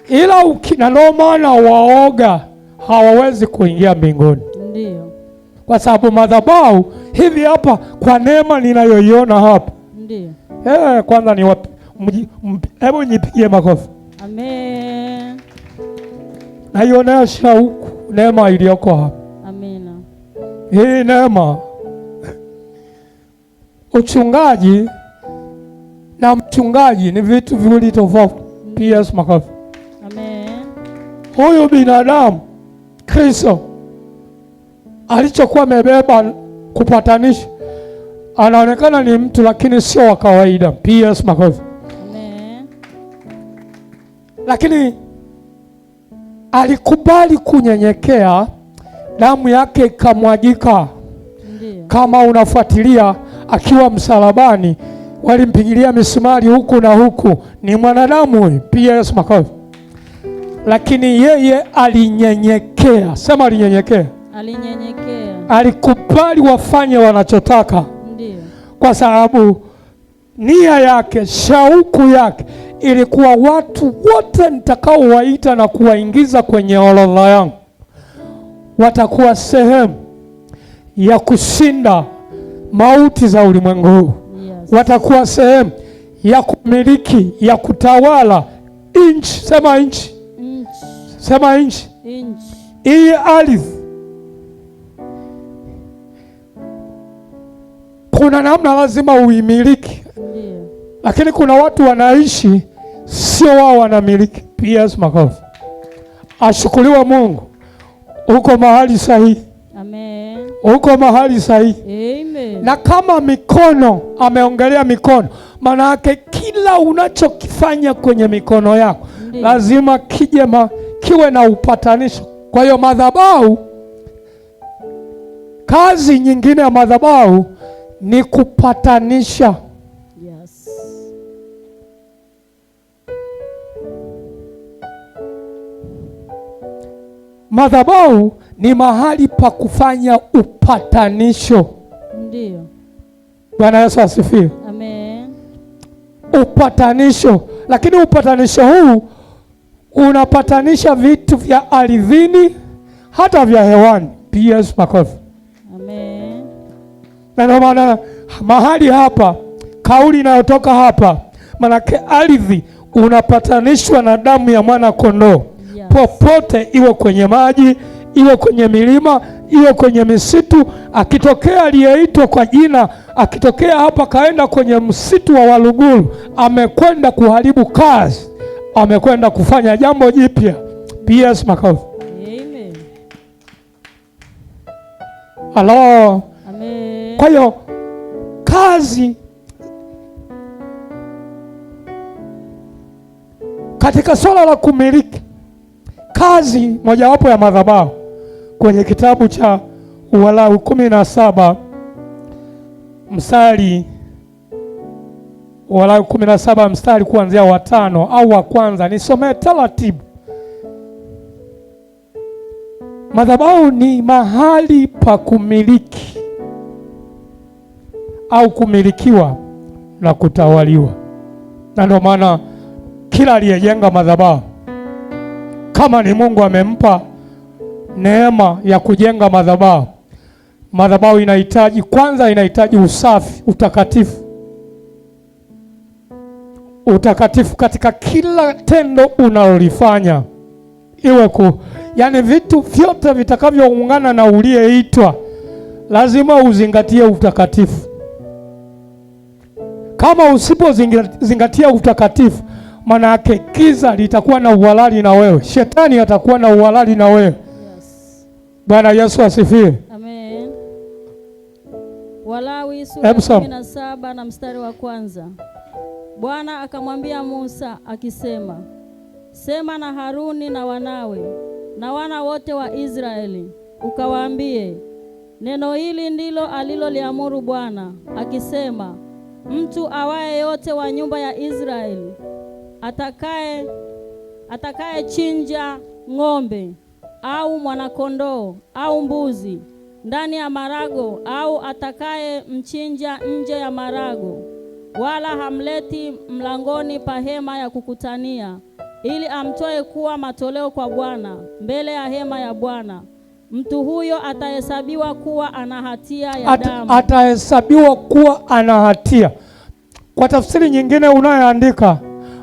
Ila na ndio maana waoga hawawezi kuingia mbinguni. Ndiyo. Kwa sababu madhabahu hivi hapa, kwa neema ninayoiona hapa. Ndiyo. Kwanza ni wapi? Hebu nipigie makofi. Amen. Naionesha huku neema iliyoko hapa. Amina. Hii neema, uchungaji na mchungaji ni vitu viwili tofauti. PS makofi. Amen. Huyu binadamu Kristo alichokuwa amebeba kupatanisha, anaonekana ni mtu lakini sio wa kawaida. PS makofi. Amen. Lakini alikubali kunyenyekea, damu yake ikamwagika. Ndiyo. Kama unafuatilia akiwa msalabani, walimpigilia misumari huku na huku, ni mwanadamu huyu. PS makofi. Lakini yeye alinyenyekea. Sema alinyenyekea. Alinyenyekea. Alikubali wafanye wanachotaka. Ndiyo. Kwa sababu nia yake, shauku yake ilikuwa watu wote nitakaowaita na kuwaingiza kwenye orodha yangu watakuwa sehemu ya kushinda mauti za ulimwengu huu. Yes. Watakuwa sehemu ya kumiliki, ya kutawala nchi. Sema nchi. Sema nchi. Hii ardhi kuna namna lazima uimiliki. Ndiyo. Lakini kuna watu wanaishi sio wao wanamiliki. PS makofi. Ashukuriwe Mungu. Uko mahali sahihi. Amen. Uko mahali sahihi. Amen. Na kama mikono, ameongelea mikono, maana yake kila unachokifanya kwenye mikono yako lazima kiwe na upatanisho. Kwa hiyo madhabahu, kazi nyingine ya madhabahu ni kupatanisha. Yes. Madhabahu ni mahali pa kufanya upatanisho. Ndiyo. Bwana Yesu asifiwe. Amen. Upatanisho. Lakini upatanisho huu unapatanisha vitu vya ardhini hata vya hewani. PS makofi. Amen. Na ndio maana mahali hapa, kauli inayotoka hapa, manake ardhi unapatanishwa na damu ya mwana kondoo. Yes. Popote, iwe kwenye maji, iwe kwenye milima, iwe kwenye misitu. Akitokea aliyeitwa kwa jina, akitokea hapa kaenda kwenye msitu wa Waluguru, amekwenda kuharibu kazi, amekwenda kufanya jambo jipya. PS makofi. Amen. Halo. Amen. Kwa hiyo kazi katika swala la kumiliki, kazi mojawapo ya madhabahu kwenye kitabu cha Walawi 17 mstari Walawi 17 mstari kuanzia wa 5 au wa kwanza, nisomee taratibu Madhabahu ni mahali pa kumiliki au kumilikiwa na kutawaliwa, na ndio maana kila aliyejenga madhabahu, kama ni Mungu amempa neema ya kujenga madhabahu, madhabahu inahitaji kwanza, inahitaji usafi, utakatifu katika kila tendo unalolifanya, iwe yani vitu vyote vitakavyoungana na uliyeitwa lazima uzingatie utakatifu. Kama usipozingatia utakatifu, maana yake giza litakuwa na uhalali na wewe, shetani atakuwa na uhalali na wewe. Yes. Bwana Yesu asifiwe. Amen. Walawi sura 17 na mstari wa kwanza. Bwana akamwambia Musa akisema, sema na Haruni na wanawe na wana wote wa Israeli, ukawaambie, neno hili ndilo aliloliamuru Bwana akisema, mtu awaye yote wa nyumba ya Israeli atakaye chinja ng'ombe au mwanakondoo au mbuzi ndani ya marago, au atakaye mchinja nje ya marago, wala hamleti mlangoni pa hema ya kukutania, ili amtoe kuwa matoleo kwa Bwana mbele ya hema ya Bwana, mtu huyo atahesabiwa kuwa ana hatia ya damu. Atahesabiwa kuwa ana hatia. Kwa tafsiri nyingine unayoandika,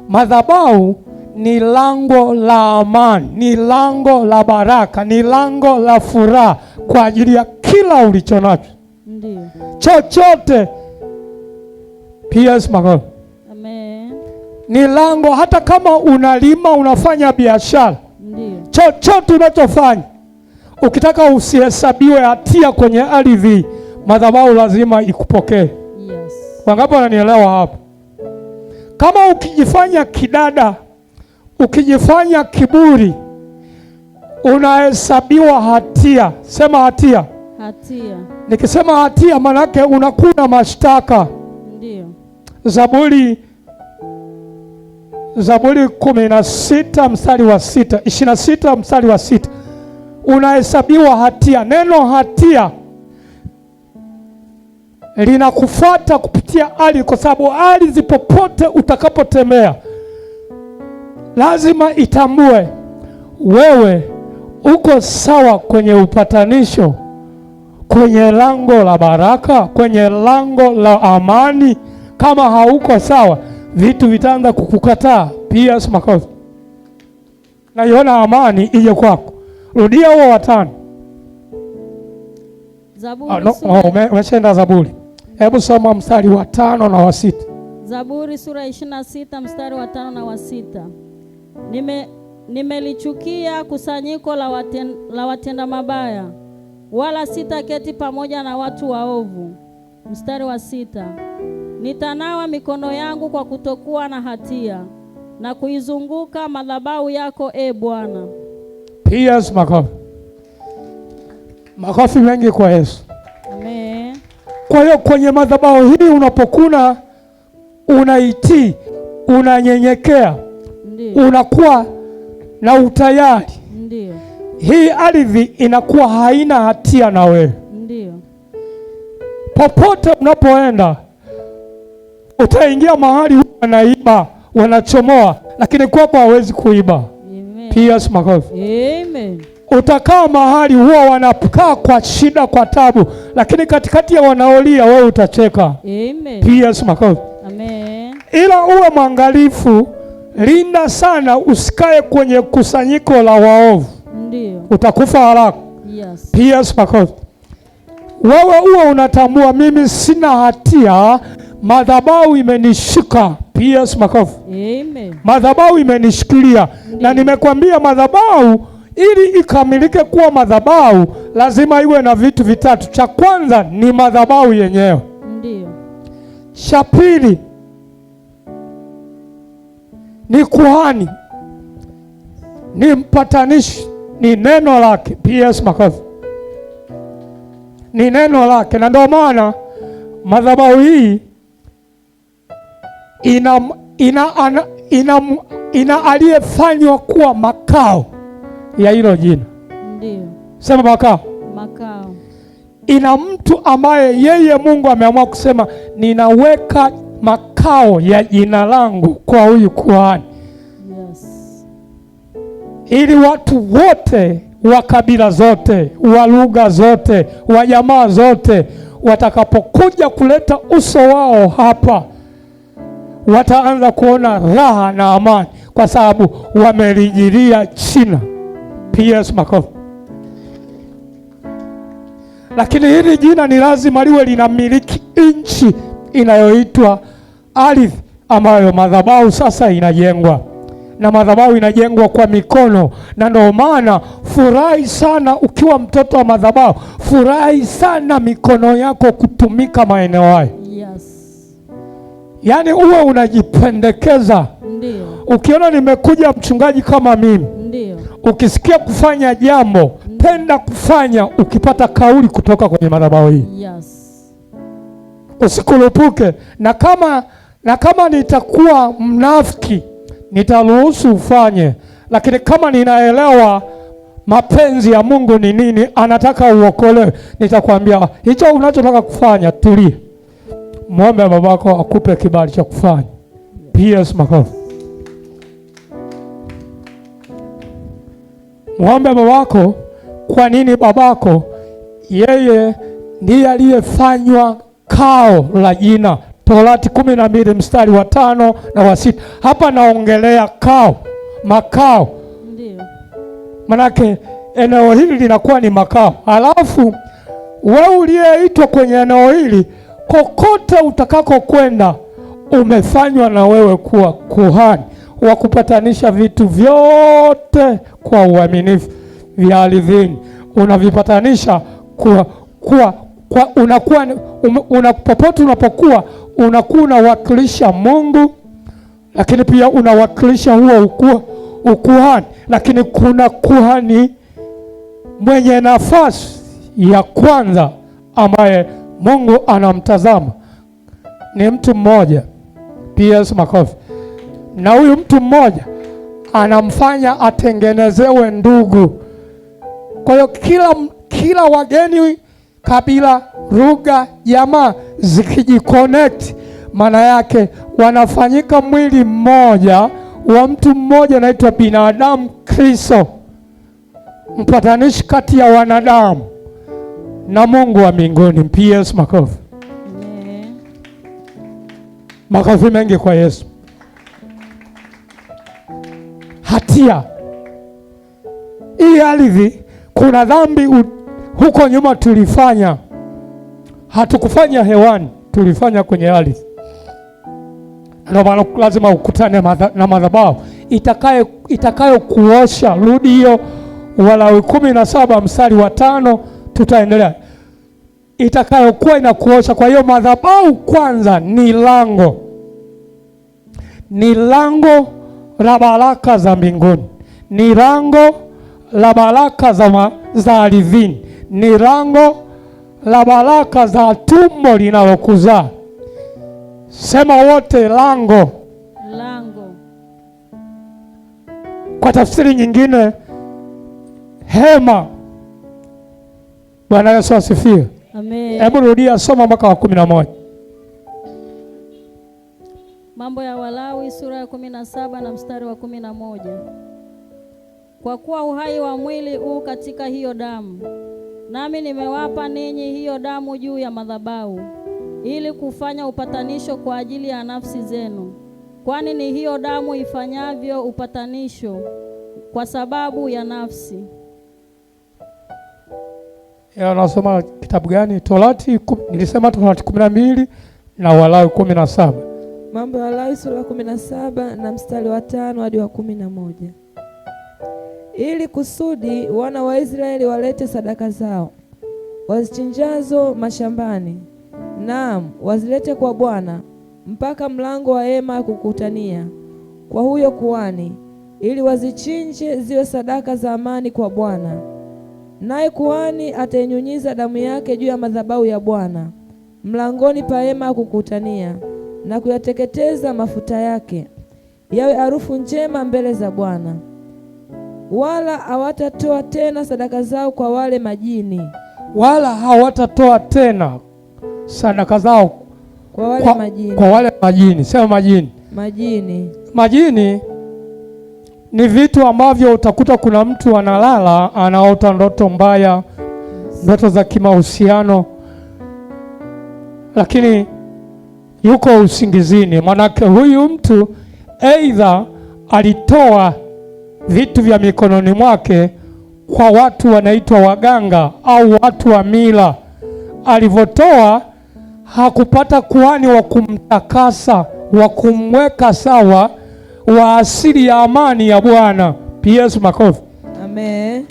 madhabahu ni lango la amani, ni lango la baraka, ni lango la furaha kwa ajili ya kila ulichonacho. Ndiyo. Chochote. P.S. Mago. Amen. Ni lango, hata kama unalima, unafanya biashara. Ndiyo. Chochote unachofanya, ukitaka usihesabiwe hatia kwenye ardhi, madhabahu lazima ikupokee. Yes. Wangapi wananielewa hapo? Kama ukijifanya kidada, ukijifanya kiburi, unahesabiwa hatia. Sema hatia. Hatia. Nikisema hatia, maana yake unakuna mashtaka. Ndiyo. Zaburi 16 mstari wa 6, 26 mstari wa 6. Unahesabiwa hatia. Neno hatia linakufuata kupitia ardhi, kwa sababu ardhi popote utakapotemea lazima itambue wewe uko sawa kwenye upatanisho, kwenye lango la baraka, kwenye lango la amani. Kama hauko sawa, vitu vitaanza kukukataa. Pia makofi. Naiona amani ije kwako. Rudia huo watano. Zaburi umeshaenda Zaburi. Hebu soma mstari wa 5 na wa 6. Zaburi sura 26 mstari wa 5 na wa 6. Nimelichukia kusanyiko la watenda mabaya, wala sitaketi pamoja na watu waovu. Mstari wa 6. Nitanawa mikono yangu kwa kutokuwa na hatia, na kuizunguka madhabahu yako, e Bwana. P.S. makofi. Makofi mengi kwa Yesu. Amen. Kwa hiyo kwenye madhabahu hii unapokuna, unaitii, unanyenyekea, unakuwa na utayari. Ndiyo. Hii ardhi inakuwa haina hatia na wewe. Ndiyo. Popote unapoenda, utaingia mahali wanaiba, wanachomoa, lakini kwako hawezi kuiba. Amen. P.S. makofi. Amen. Utakaa mahali huwa wanakaa kwa shida, kwa tabu, lakini katikati ya wanaolia wewe utacheka. Amen. P.S. makofi. Amen. Ila uwe mwangalifu, linda sana usikae kwenye kusanyiko la waovu. Ndiyo. Utakufa haraka. Yes. P.S. makofi. Wewe uwe unatambua mimi sina hatia, madhabahu imenishika. P.S. makofi. Amen. Madhabahu imenishikilia. Na nimekwambia madhabahu ili ikamilike kuwa madhabahu lazima iwe na vitu vitatu. Cha kwanza ni madhabahu yenyewe. Ndiyo. Cha pili ni kuhani, ni mpatanishi, ni neno lake. P.S. makofi. Ni neno lake, na ndio maana madhabahu hii ina aliyefanywa kuwa makao ya hilo jina. Ndiyo. Sema makao. Makao. Ina mtu ambaye yeye Mungu ameamua kusema ninaweka makao ya jina langu kwa huyu kuhani. Yes. Ili watu wote wa kabila zote, wa lugha zote, wa jamaa zote watakapokuja kuleta uso wao hapa, wataanza kuona raha na amani, kwa sababu wamelijilia jina. PS makofi. Lakini hili jina ni lazima liwe linamiliki nchi inayoitwa ardhi, ambayo madhabahu sasa inajengwa, na madhabahu inajengwa kwa mikono. Na ndio maana furahi sana ukiwa mtoto wa madhabahu, furahi sana mikono yako kutumika maeneo hayo. Yes. Yaani uwe unajipendekeza. Ndio. Ukiona nimekuja mchungaji kama mimi, ndio, ukisikia kufanya jambo, penda kufanya ukipata kauli kutoka kwenye madhabahu hii. Yes. Usikurupuke. Na kama nitakuwa mnafiki, nitaruhusu ufanye, lakini kama ninaelewa mapenzi ya Mungu ni nini, anataka uokolewe, nitakwambia hicho unachotaka kufanya, tulia. Muombe babako akupe kibali cha kufanya. PS makofi. Muombe babako. Kwa nini? Babako yeye ndiye aliyefanywa kao la jina. Torati 12 mstari wa 5 na wa 6. Hapa naongelea kao, makao. Ndio. Manake eneo hili linakuwa ni makao. Alafu wewe uliyeitwa kwenye eneo hili, kokote utakako kwenda, umefanywa na wewe kuwa kuhani wa kupatanisha vitu vyote kwa uaminifu vya ardhini. Unavipatanisha popote unapokuwa, unakuwa unawakilisha Mungu, lakini pia unawakilisha huo ukuhani. Lakini kuna kuhani mwenye nafasi ya kwanza ambaye Mungu anamtazama, ni mtu mmoja. PS makofi. Na huyu mtu mmoja anamfanya atengenezewe ndugu. Kwa hiyo kila wageni, kabila, lugha, jamaa zikijiconnect, maana yake wanafanyika mwili mmoja wa mtu mmoja anaitwa binadamu Kristo, mpatanishi kati ya wanadamu na Mungu wa mbinguni. PS makofi. Makofi mengi kwa Yesu. Hatia hii ardhi, kuna dhambi huko nyuma tulifanya, hatukufanya hewani, tulifanya kwenye ardhi. Ndio maana lazima ukutane na madhabahu itakayo kuosha. Rudi hiyo Walawi 17 mstari wa 5, tutaendelea. Itakayokuwa inakuosha. Kwa hiyo madhabahu kwanza ni lango la baraka za mbinguni, ni lango la baraka za ardhini, ni lango la baraka za tumbo linalokuzaa. Sema wote, lango. Kwa tafsiri nyingine, hema. Bwana Yesu asifiwe. Amen. Hebu rudia, soma mpaka wa 11. Mambo ya Walawi sura ya 17 na mstari wa 11. Kwa kuwa uhai wa mwili huu katika hiyo damu, nami nimewapa ninyi hiyo damu juu ya madhabahu, ili kufanya upatanisho kwa ajili ya nafsi zenu, kwani ni hiyo damu ifanyavyo upatanisho kwa sababu ya nafsi. Anasoma kitabu gani? Torati, nilisema Torati 12 na Walawi 17. Mambo ya Walawi sura ya 17 na mstari wa 5 hadi wa 11. Ili kusudi wana wa Israeli walete sadaka zao wazichinjazo mashambani, naam, wazilete kwa Bwana mpaka mlango wa hema ya kukutania kwa huyo kuhani, ili wazichinje ziwe sadaka za amani kwa Bwana. Naye kuhani atainyunyiza damu yake juu ya madhabahu ya Bwana mlangoni pa hema ya kukutania, na kuyateketeza mafuta yake yawe harufu njema mbele za Bwana. wala hawatatoa tena sadaka zao kwa wale majini, wala hawatatoa tena sadaka zao kwa wale majini. Kwa wale majini. Sema majini. Majini. Majini ni vitu ambavyo utakuta kuna mtu analala anaota ndoto mbaya, ndoto za kimahusiano, lakini yuko usingizini. Manake huyu mtu aidha alitoa vitu vya mikononi mwake kwa watu wanaitwa waganga au watu wa mila. Alivyotoa hakupata kuhani wa kumtakasa, wa kumweka sawa, wa asili ya amani ya Bwana. PS makofi. Amen.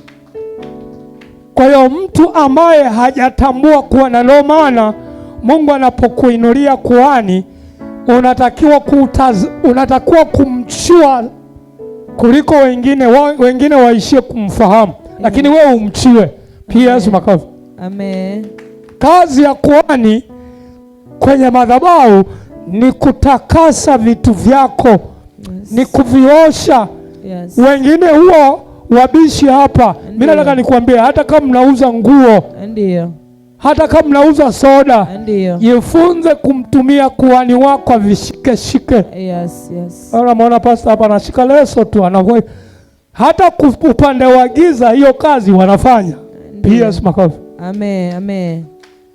Kwa hiyo mtu ambaye hajatambua kuwa, na ndio maana Mungu anapokuinulia kuhani unatakiwa kumchua kuliko wengine waishie kumfahamu. Lakini wewe umchiwe. PS makofi. Amen. Kazi ya kuhani kwenye madhabahu ni kutakasa vitu vyako. Yes. Ni kuviosha. Yes. Wengine huo wabishi hapa. Mimi nataka nikwambie, hata kama mnauza nguo, ndio, hata kama mnauza soda, ndio, jifunze kumtumia kuhani wako avishike. Yes, yes. Unaona pastor hapa anashika leso tu anavyo. Hata upande wa giza hiyo kazi wanafanya. PS makofi. Amen, amen.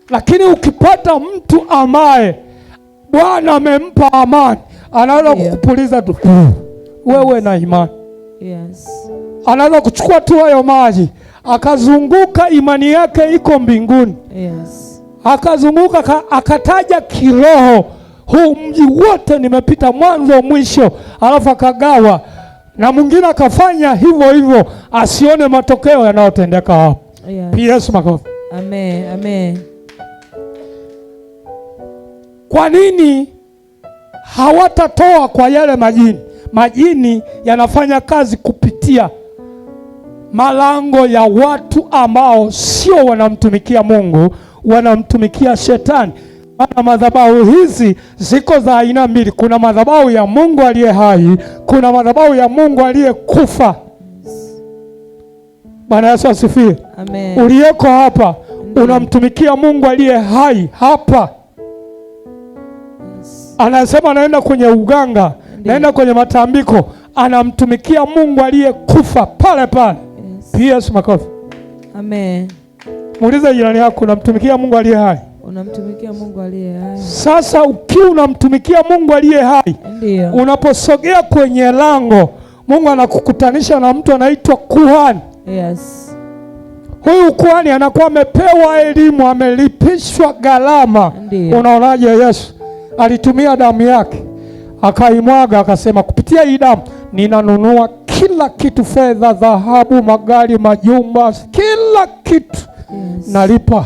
Lakini ukipata mtu ambaye Bwana amempa amani, anaweza kukupuliza tu wewe na imani. Yes. Anaweza kuchukua tu hayo maji akazunguka, imani yake iko mbinguni. Yes. Akazunguka akataja kiroho, huu mji wote nimepita mwanzo mwisho, alafu akagawa, na mwingine akafanya hivyo hivyo, asione matokeo yanayotendeka hapo. Yes. PS makofi. Amen, amen. Kwa nini hawatatoa kwa yale majini? Majini yanafanya kazi kupitia malango ya watu ambao sio wanamtumikia Mungu, wanamtumikia shetani. Maana madhabahu hizi ziko za aina mbili. Kuna madhabahu ya Mungu aliye hai, kuna madhabahu ya Mungu aliyekufa. Bwana Yesu asifiwe. Amen. Uliyeko hapa unamtumikia Mungu aliye hai hapa. Yes. Anasema anaenda kwenye uganga, naenda kwenye matambiko, anamtumikia Mungu aliyekufa pale pale. Yes. PS makofi. Amen. Muulize jirani yako, unamtumikia Mungu aliye hai? Unamtumikia Mungu aliye hai. Sasa ukiwa unamtumikia Mungu aliye hai, ndio, unaposogea kwenye lango, Mungu anakukutanisha na mtu anaitwa kuhani. Yes. Huyu kuhani anakuwa amepewa elimu, amelipishwa gharama. Unaonaje? Yesu alitumia damu yake akaimwaga, akasema kupitia hii damu ninanunua kila kitu, fedha, dhahabu, magari, majumba, kila kitu. Yes. Nalipa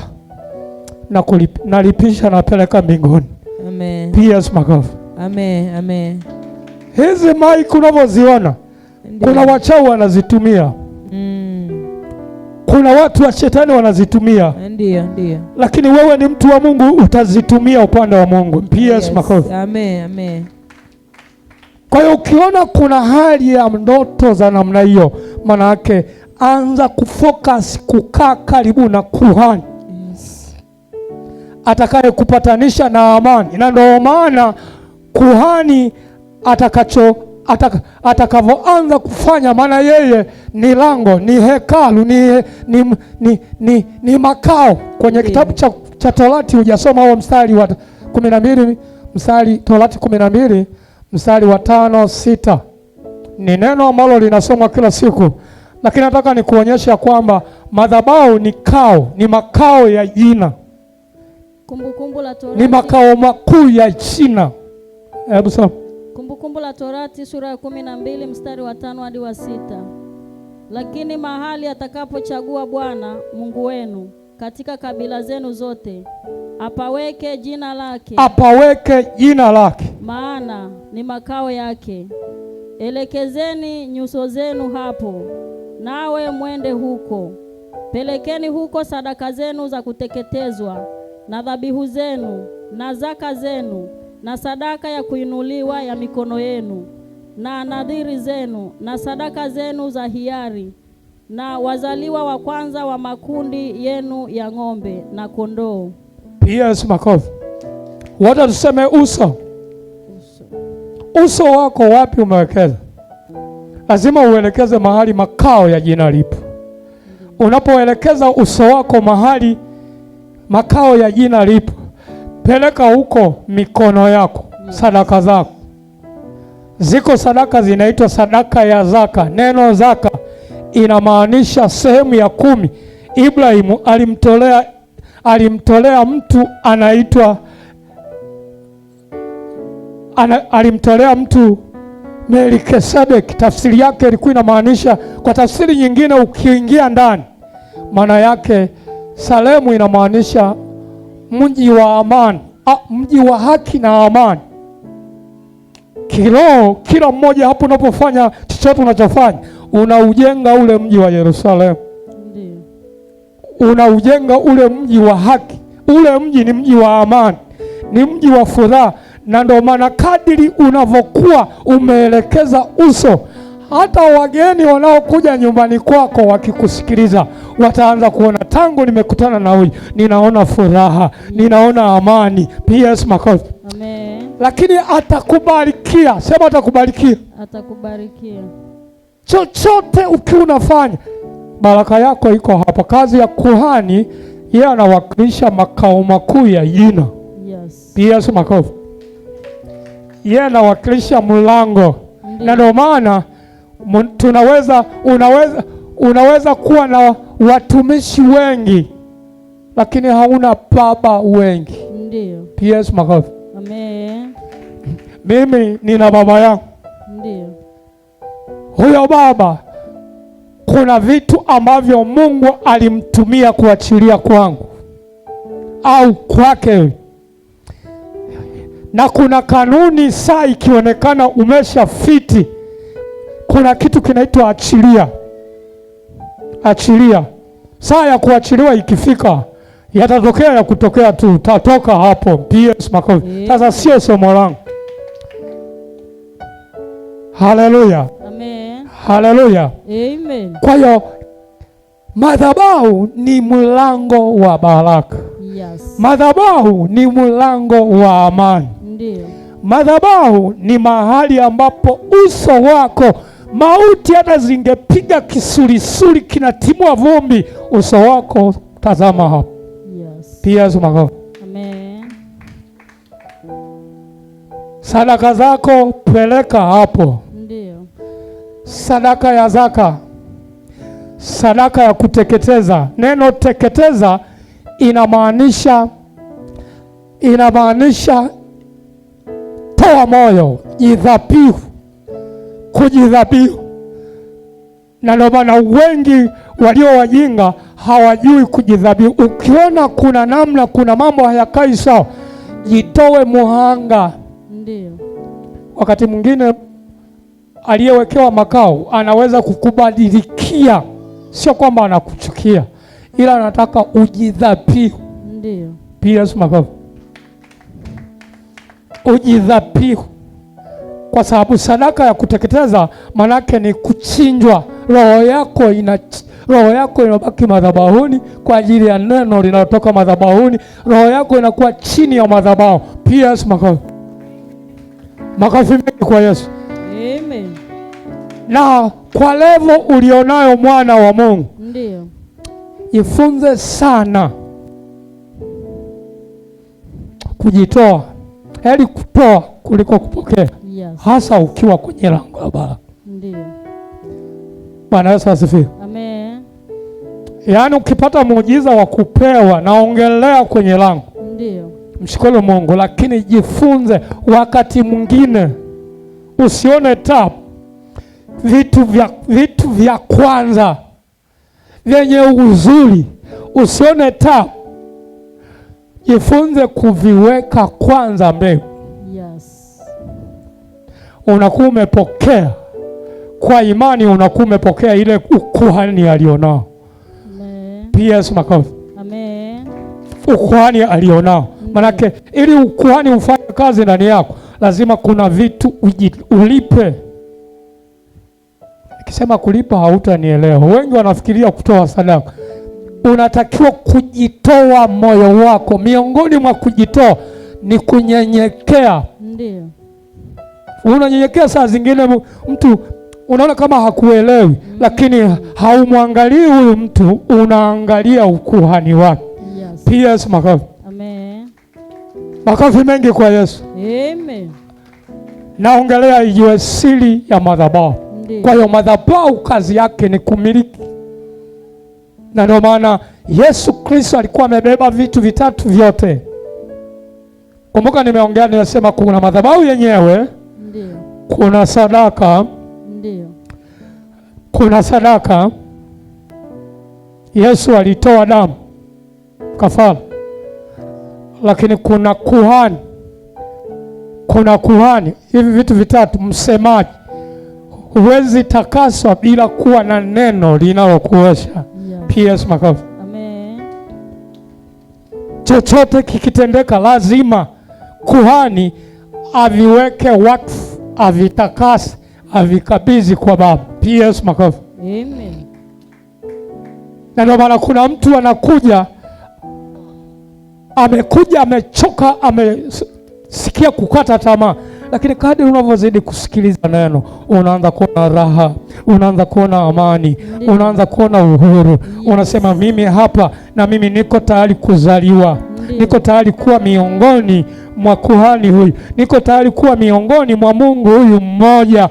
na nalipisha, napeleka mbinguni. Amen. PS makofi. Amen, amen. Hizi maiki unavyoziona, kuna wachawi wanazitumia. Kuna watu wa shetani wanazitumia. Ndio, ndio. Lakini wewe ni mtu wa Mungu, utazitumia upande wa Mungu. PS yes. Makofi. Amen, amen. Kwa hiyo ukiona kuna hali ya ndoto za namna hiyo, maana yake anza kufocus, kukaa karibu na kuhani. Yes. Atakaye kupatanisha na amani. Na ndio maana kuhani atakavyoanza kufanya, maana yeye ni lango, ni hekalu, ni makao. Kwenye kitabu cha Torati hujasoma huo mstari wa 12, Torati 12 mstari wa 5-6. Ni neno ambalo linasomwa kila siku, lakini nataka nikuonyesha kwamba madhabahu ni makao ya jina. Kumbukumbu la Torati, ni makao makuu ya jina. Hebu soma Kumbukumbu la Torati sura ya 12 mstari wa 5 hadi wa 6. Lakini mahali atakapochagua Bwana Mungu wenu katika kabila zenu zote, apaweke jina lake, maana ni makao yake. Elekezeni nyuso zenu hapo, nawe mwende huko. Pelekeni huko sadaka zenu za kuteketezwa na dhabihu zenu na zaka zenu na sadaka ya kuinuliwa ya mikono yenu. na nadhiri zenu na sadaka zenu za hiari na wazaliwa wa kwanza wa makundi yenu ya ng'ombe na kondoo. Yes, makofi. Wote tuseme uso. Uso wako wapi umewekeza? Lazima uelekeze mahali makao ya jina lipo. Unapoelekeza uso wako mahali makao ya jina lipo, peleka huko mikono yako, sadaka zako. Ziko sadaka zinaitwa sadaka ya zaka. Neno zaka inamaanisha sehemu ya 10. Ibrahimu alimtolea mtu anaitwa alimtolea mtu Melkisedeki. Tafsiri yake ilikuwa inamaanisha, kwa tafsiri nyingine ukiingia ndani, maana yake Salemu inamaanisha mji wa amani, mji wa haki na amani. Kiroho, kila mmoja hapo unapofanya chochote unachofanya, unaujenga ule mji wa Yerusalemu. Unaujenga ule mji wa haki. Ule mji ni mji wa amani, ni mji wa furaha. Na ndio maana kadiri unavyokuwa umeelekeza uso, hata wageni wanaokuja nyumbani kwako wakikusikiliza wataanza kuona, tangu nimekutana na huyu ninaona furaha, ninaona amani. PS makofi. Amen. Lakini atakubarikia. Sema atakubarikia. Atakubarikia. Chochote ukiwa unafanya, baraka yako iko hapa. Kazi ya kuhani, yeye anawakilisha makao makuu ya jina. Yes. PS makofi. Yeye anawakilisha mlango. Na ndio maana unaweza kuwa na watumishi wengi lakini hauna baba wengi. Ndio. PS makofi. Amen. Mimi nina baba yangu. Ndio. Huyo baba, kuna vitu ambavyo Mungu alimtumia kuachilia kwangu au kwake, na kuna kanuni. Saa ikionekana umeshafiti, kuna kitu kinaitwa achilia. Achilia. Saa ya kuachiliwa ikifika, yatatokea ya kutokea tu, tatoka hapo. PS makofi. Sasa sio somo langu. Haleluya. Amen. Haleluya. Amen. Kwa hiyo madhabahu ni mlango wa baraka. Yes. Madhabahu ni mlango wa amani. Ndio. Madhabahu ni mahali ambapo uso wako, mauti hata zingepiga kisulisuli kinatimua vumbi, uso wako tazama hapo. Yes. Pia zumako. Amen. Sadaka zako peleka hapo. Ndio. Sadaka ya zaka, sadaka ya kuteketeza. Neno teketeza inamaanisha toa moyo, jidhabihu, kujidhabihu. Na ndio maana wengi walio wajinga hawajui kujidhabihu. Ukiona kuna namna, kuna mambo hayakai sawa, jitoe muhanga. Ndio. Wakati mwingine aliyewekewa makao anaweza kukubadilikia, sio kwamba anakuchukia, ila anataka ujidhabihu. Ndio. Pia makofi. Ujidhabihu. Kwa sababu sadaka ya kuteketeza manake ni kuchinjwa. Roho yako inabaki madhabahuni kwa ajili ya neno linalotoka madhabahuni. Roho yako inakuwa chini ya madhabahu. Pia makofi. Makofi mengi kwa Yesu. Amen. Na kwa levo ulionayo mwana wa Mungu, ndio, jifunze sana kujitoa. Heri kutoa kuliko kupokea. Yes. Hasa ukiwa kwenye lango la baraka. Ndio. Bwana Yesu asifiwe. Amen. Yaani ukipata muujiza wa kupewa, naongelea kwenye lango. Ndio. Mshukuru Mungu, lakini jifunze wakati mwingine usione tabu. Vitu vya kwanza vyenye uzuri usione tabu. Jifunze kuviweka kwanza mbele. Yes. Unakuwa umepokea kwa imani, unakuwa umepokea ile ukuhani alionao. Amen. P.S. makofi. Amen. Ukuhani alionao. Manake ili ukuhani ufanye kazi ndani yako, lazima kuna vitu ulipe. Nikisema kulipa hautanielewa. Wengi wanafikiria kutoa sadaka. Unatakiwa kujitoa moyo wako. Miongoni mwa kujitoa ni kunyenyekea. Ndio. Unanyenyekea saa zingine mtu unaona kama hakuelewi, lakini haumwangalii huyu mtu, unaangalia ukuhani wake. Yes. PS makofi. Amen. Makofi mengi kwa Yesu. Amen. Naongelea hiyo siri ya madhabahu. Kwa hiyo madhabahu kazi yake ni kumiliki. Na ndio maana Yesu Kristo alikuwa amebeba vitu vitatu vyote. Kumbuka nimeongea nimesema kuna madhabahu yenyewe. Ndio. Kuna sadaka. Ndio. Kuna sadaka. Yesu alitoa damu kafara. Lakini kuna kuhani. Kuna kuhani. Hivi vitu vitatu, msemaji. Huwezi takaswa bila kuwa na neno linalokuosha. PS makofi. Amen. Chochote kikitendeka lazima kuhani aviweke wakfu, avitakase, avikabidhi kwa Baba. PS makofi. Amen. Na ndio maana kuna mtu anakuja amechoka, amesikia kukata tamaa, lakini kadri unavyozidi kusikiliza neno unaanza kuona raha, unaanza kuona amani, unaanza kuona uhuru. Unasema mimi hapa na mimi niko tayari kuzaliwa. Niko tayari kuwa miongoni mwa kuhani huyu. Niko tayari kuwa miongoni mwa Mungu huyu mmoja.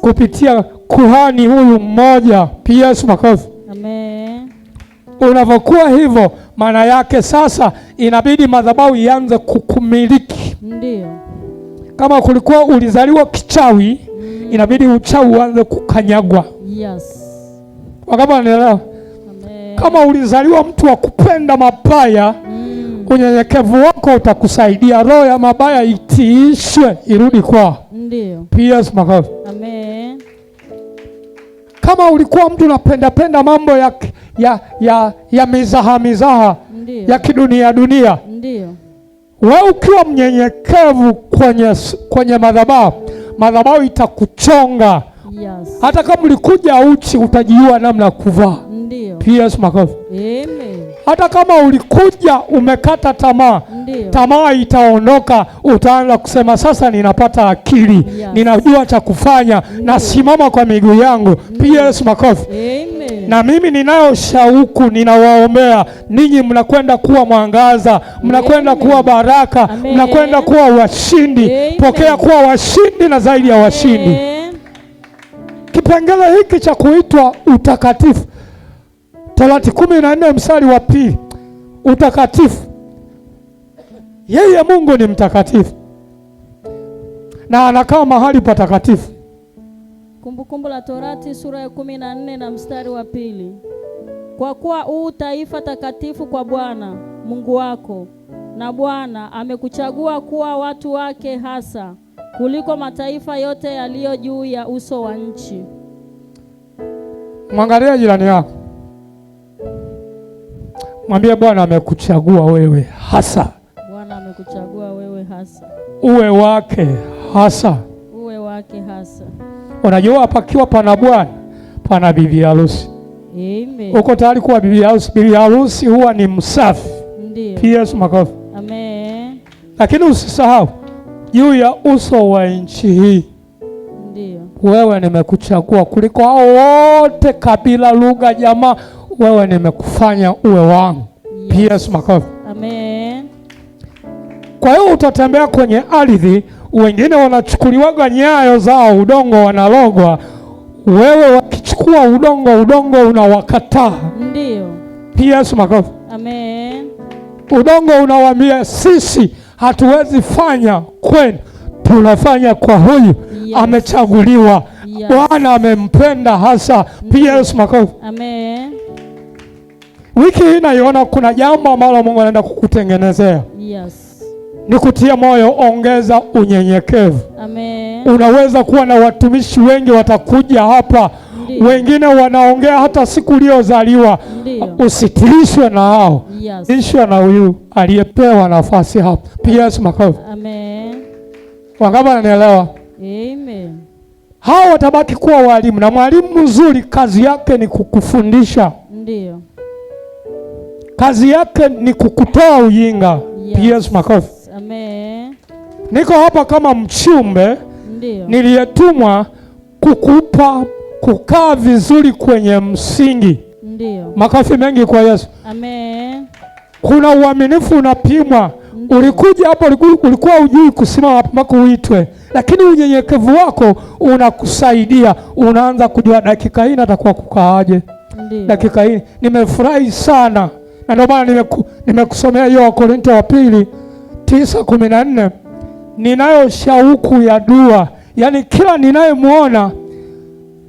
Kupitia kuhani huyu mmoja. PS makofi. Amen. Unavyokuwa hivyo, maana yake sasa inabidi madhabahu ianze kukumiliki. Ndio. Kama kulikuwa ulizaliwa kichawi, inabidi uchawi uanze kukanyagwa. Yes. Wakati unaelewa? Amen. Kama ulizaliwa mtu wa kupenda mabaya, unyenyekevu wako utakusaidia roho ya mabaya itiishwe, irudi kwa. Ndio. PS makofi. Amen. Kama ulikuwa mtu unapenda mambo ya mizaha ya kidunia dunia, ndio, wewe ukiwa mnyenyekevu kwenye madhabahu itakuchonga. Yes. Hata kama ulikuja uchi utajua namna kuvaa. Ndio. PS makofi. Amen. Hata kama ulikuja umekata tamaa, tamaa itaondoka, utaanza kusema sasa ninapata akili. Yes. Ninajua cha kufanya, nasimama kwa miguu yangu. PS makofi. Amen. Na mimi ninayo shauku, ninawaombea ninyi, mnakwenda kuwa mwangaza, mnakwenda kuwa baraka. Amen. Mnakwenda kuwa washindi. Amen. Pokea kuwa washindi na zaidi ya washindi. Amen. Kipengele hiki cha kuitwa utakatifu, Torati 14 mstari wa 2. Utakatifu. Yeye Mungu ni mtakatifu na anakaa mahali patakatifu. Kumbukumbu la Torati sura ya 14 na mstari wa 2. Kwa kuwa taifa takatifu kwa Bwana Mungu wako, na Bwana amekuchagua kuwa watu wake hasa kuliko mataifa yote yaliyo juu ya uso wa nchi. Mwangalia jirani yako, mwambie Bwana amekuchagua wewe hasa. Bwana amekuchagua wewe hasa. Uwe wake hasa. Uwe wake hasa. Unajua pakiwa pana bwana pana bibi harusi. Amen. Uko tayari kuwa bibi harusi? Bibi harusi huwa ni msafi. Ndio. PS makofi. Amen. Lakini usisahau juu ya uso wa nchi hii, ndio, wewe nimekuchagua kuliko hao wote, kabila, lugha, jamaa. Wewe nimekufanya uwe wangu. Yes. PS makofi. Amen. Kwa hiyo utatembea kwenye ardhi, wengine wanachukuliwaga nyayo zao, udongo wanalogwa. Wewe wakichukua udongo unawakataa. Ndio. PS makofi. Amen. Udongo unawaambia sisi hatuwezi fanya kwenu, tunafanya kwa huyu. Yes. Amechaguliwa. Yes. Bwana amempenda hasa. PS makofi. Amen. Wiki hii naiona kuna jambo ambalo Mungu anaenda kukutengenezea. Yes. Nikutie moyo, ongeza unyenyekevu. Amen. Unaweza kuwa na watumishi wengi watakuja hapa. Ndiyo. Wengine wanaongea hata siku uliozaliwa. Usitilishwe na hao. Yes. Tilishwe na huyu aliyepewa nafasi hapa. PS makofi. Amen. Wangapi wananielewa? Amen. hao watabaki kuwa walimu, na mwalimu mzuri kazi yake ni kukufundisha. Ndio. Kazi yake ni kukutoa ujinga. Yes, makofi. Amen. Niko hapa kama mchumbe. Ndio. Niliyetumwa kukupa kukaa vizuri kwenye msingi. Ndio. Makofi mengi kwa Yesu. Amen. Kuna uaminifu unapimwa. Ulikuja hapo ulikuwa hujui kusimama hapo mpaka uitwe, lakini unyenyekevu wako unakusaidia, unaanza kujua dakika hii natakuwa kukaaje. Dakika hii nimefurahi sana, na ndio maana nimekusomea hiyo Wakorintho wa pili 9:14. Ninayo shauku ya dua, yaani kila ninayemwona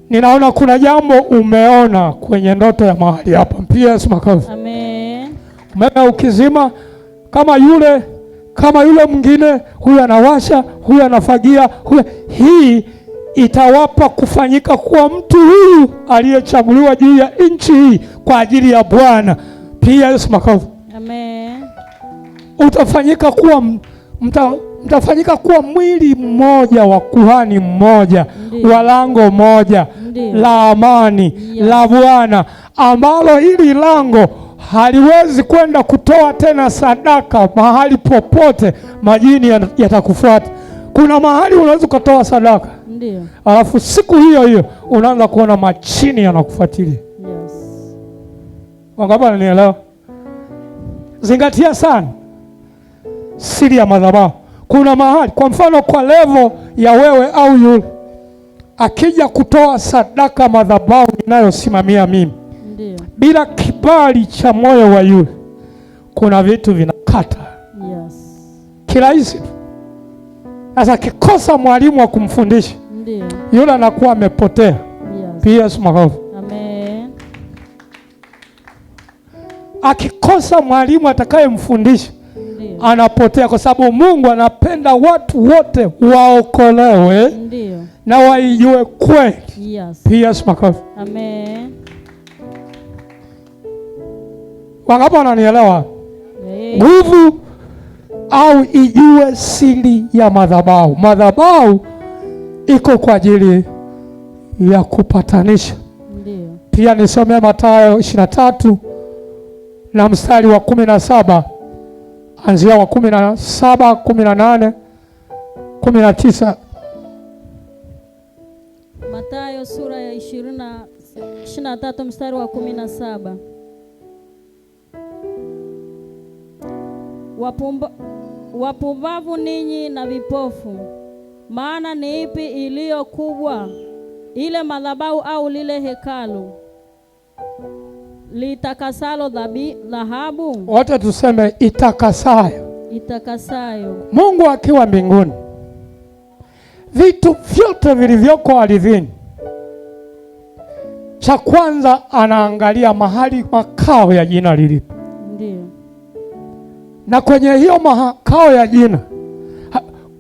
ninaona kuna jambo umeona kwenye ndoto ya mahali hapa. P.S. makofi. Amen. Umeme ukizima kama yule mwingine, huyu anawasha, huyu anafagia, hii itawapa kufanyika kuwa mtu huyu aliyechaguliwa juu ya nchi hii kwa ajili ya Bwana. Pia Yesu makofi. Amen. Utafanyika kuwa mtafanyika kuwa mwili mmoja wa kuhani mmoja wa lango moja la amani la Bwana, ambalo hili lango haliwezi kwenda kutoa tena sadaka mahali popote, majini yatakufuata. Kuna mahali unaweza kutoa sadaka, ndio, alafu siku hiyo hiyo unaanza kuona machini yanakufuatilia. Yes. Wangapi wananielewa? Zingatia sana siri ya madhabahu. Kuna mahali, kwa mfano kwa level ya wewe au yule, akija kutoa sadaka madhabahu ninayosimamia mimi, ndio, bila kibali cha moyo wa yule, kuna vitu vinakata. Yes. Kirahisi tu. Sasa kikosa mwalimu wa kumfundisha, ndio, yule anakuwa amepotea. Yes. Pia makofi. Amen. Akikosa mwalimu atakayemfundisha, anapotea, kwa sababu Mungu anapenda watu wote waokolewe, ndio, na waijue kweli. Yes. Pia makofi. Amen. Wangapi wananielewa? Nguvu au ijue siri ya madhabahu. Madhabahu iko kwa ajili ya kupatanisha. Ndio. Pia nisome Mathayo 23 na mstari wa 17, anzia wa 17, 18, 19. Mathayo sura ya 23 mstari wa 17. Wapumbavu ninyi na vipofu, maana ni ipi iliyo kubwa, ile madhabahu au lile hekalu litakasalo dhahabu? Wote tuseme itakasayo. Itakasayo. Mungu akiwa mbinguni, vitu vyote vilivyoko ardhini, cha kwanza anaangalia mahali makao ya jina lilipo. Ndio. Na kwenye hiyo makao ya jina,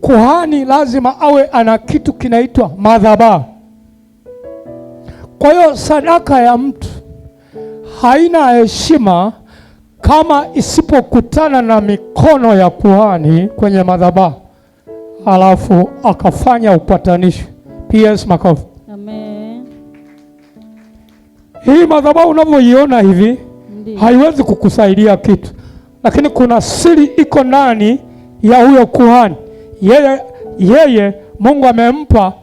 kuhani lazima awe ana kitu kinaitwa madhabahu. Kwa hiyo sadaka ya mtu haina heshima kama isipokutana na mikono ya kuhani kwenye madhabahu, alafu akafanya upatanisho. P.S. makofi. Amen. Hii madhabahu unavyoiona hivi, haiwezi kukusaidia kitu, lakini kuna siri iko ndani ya huyo kuhani. Yeye Mungu amempa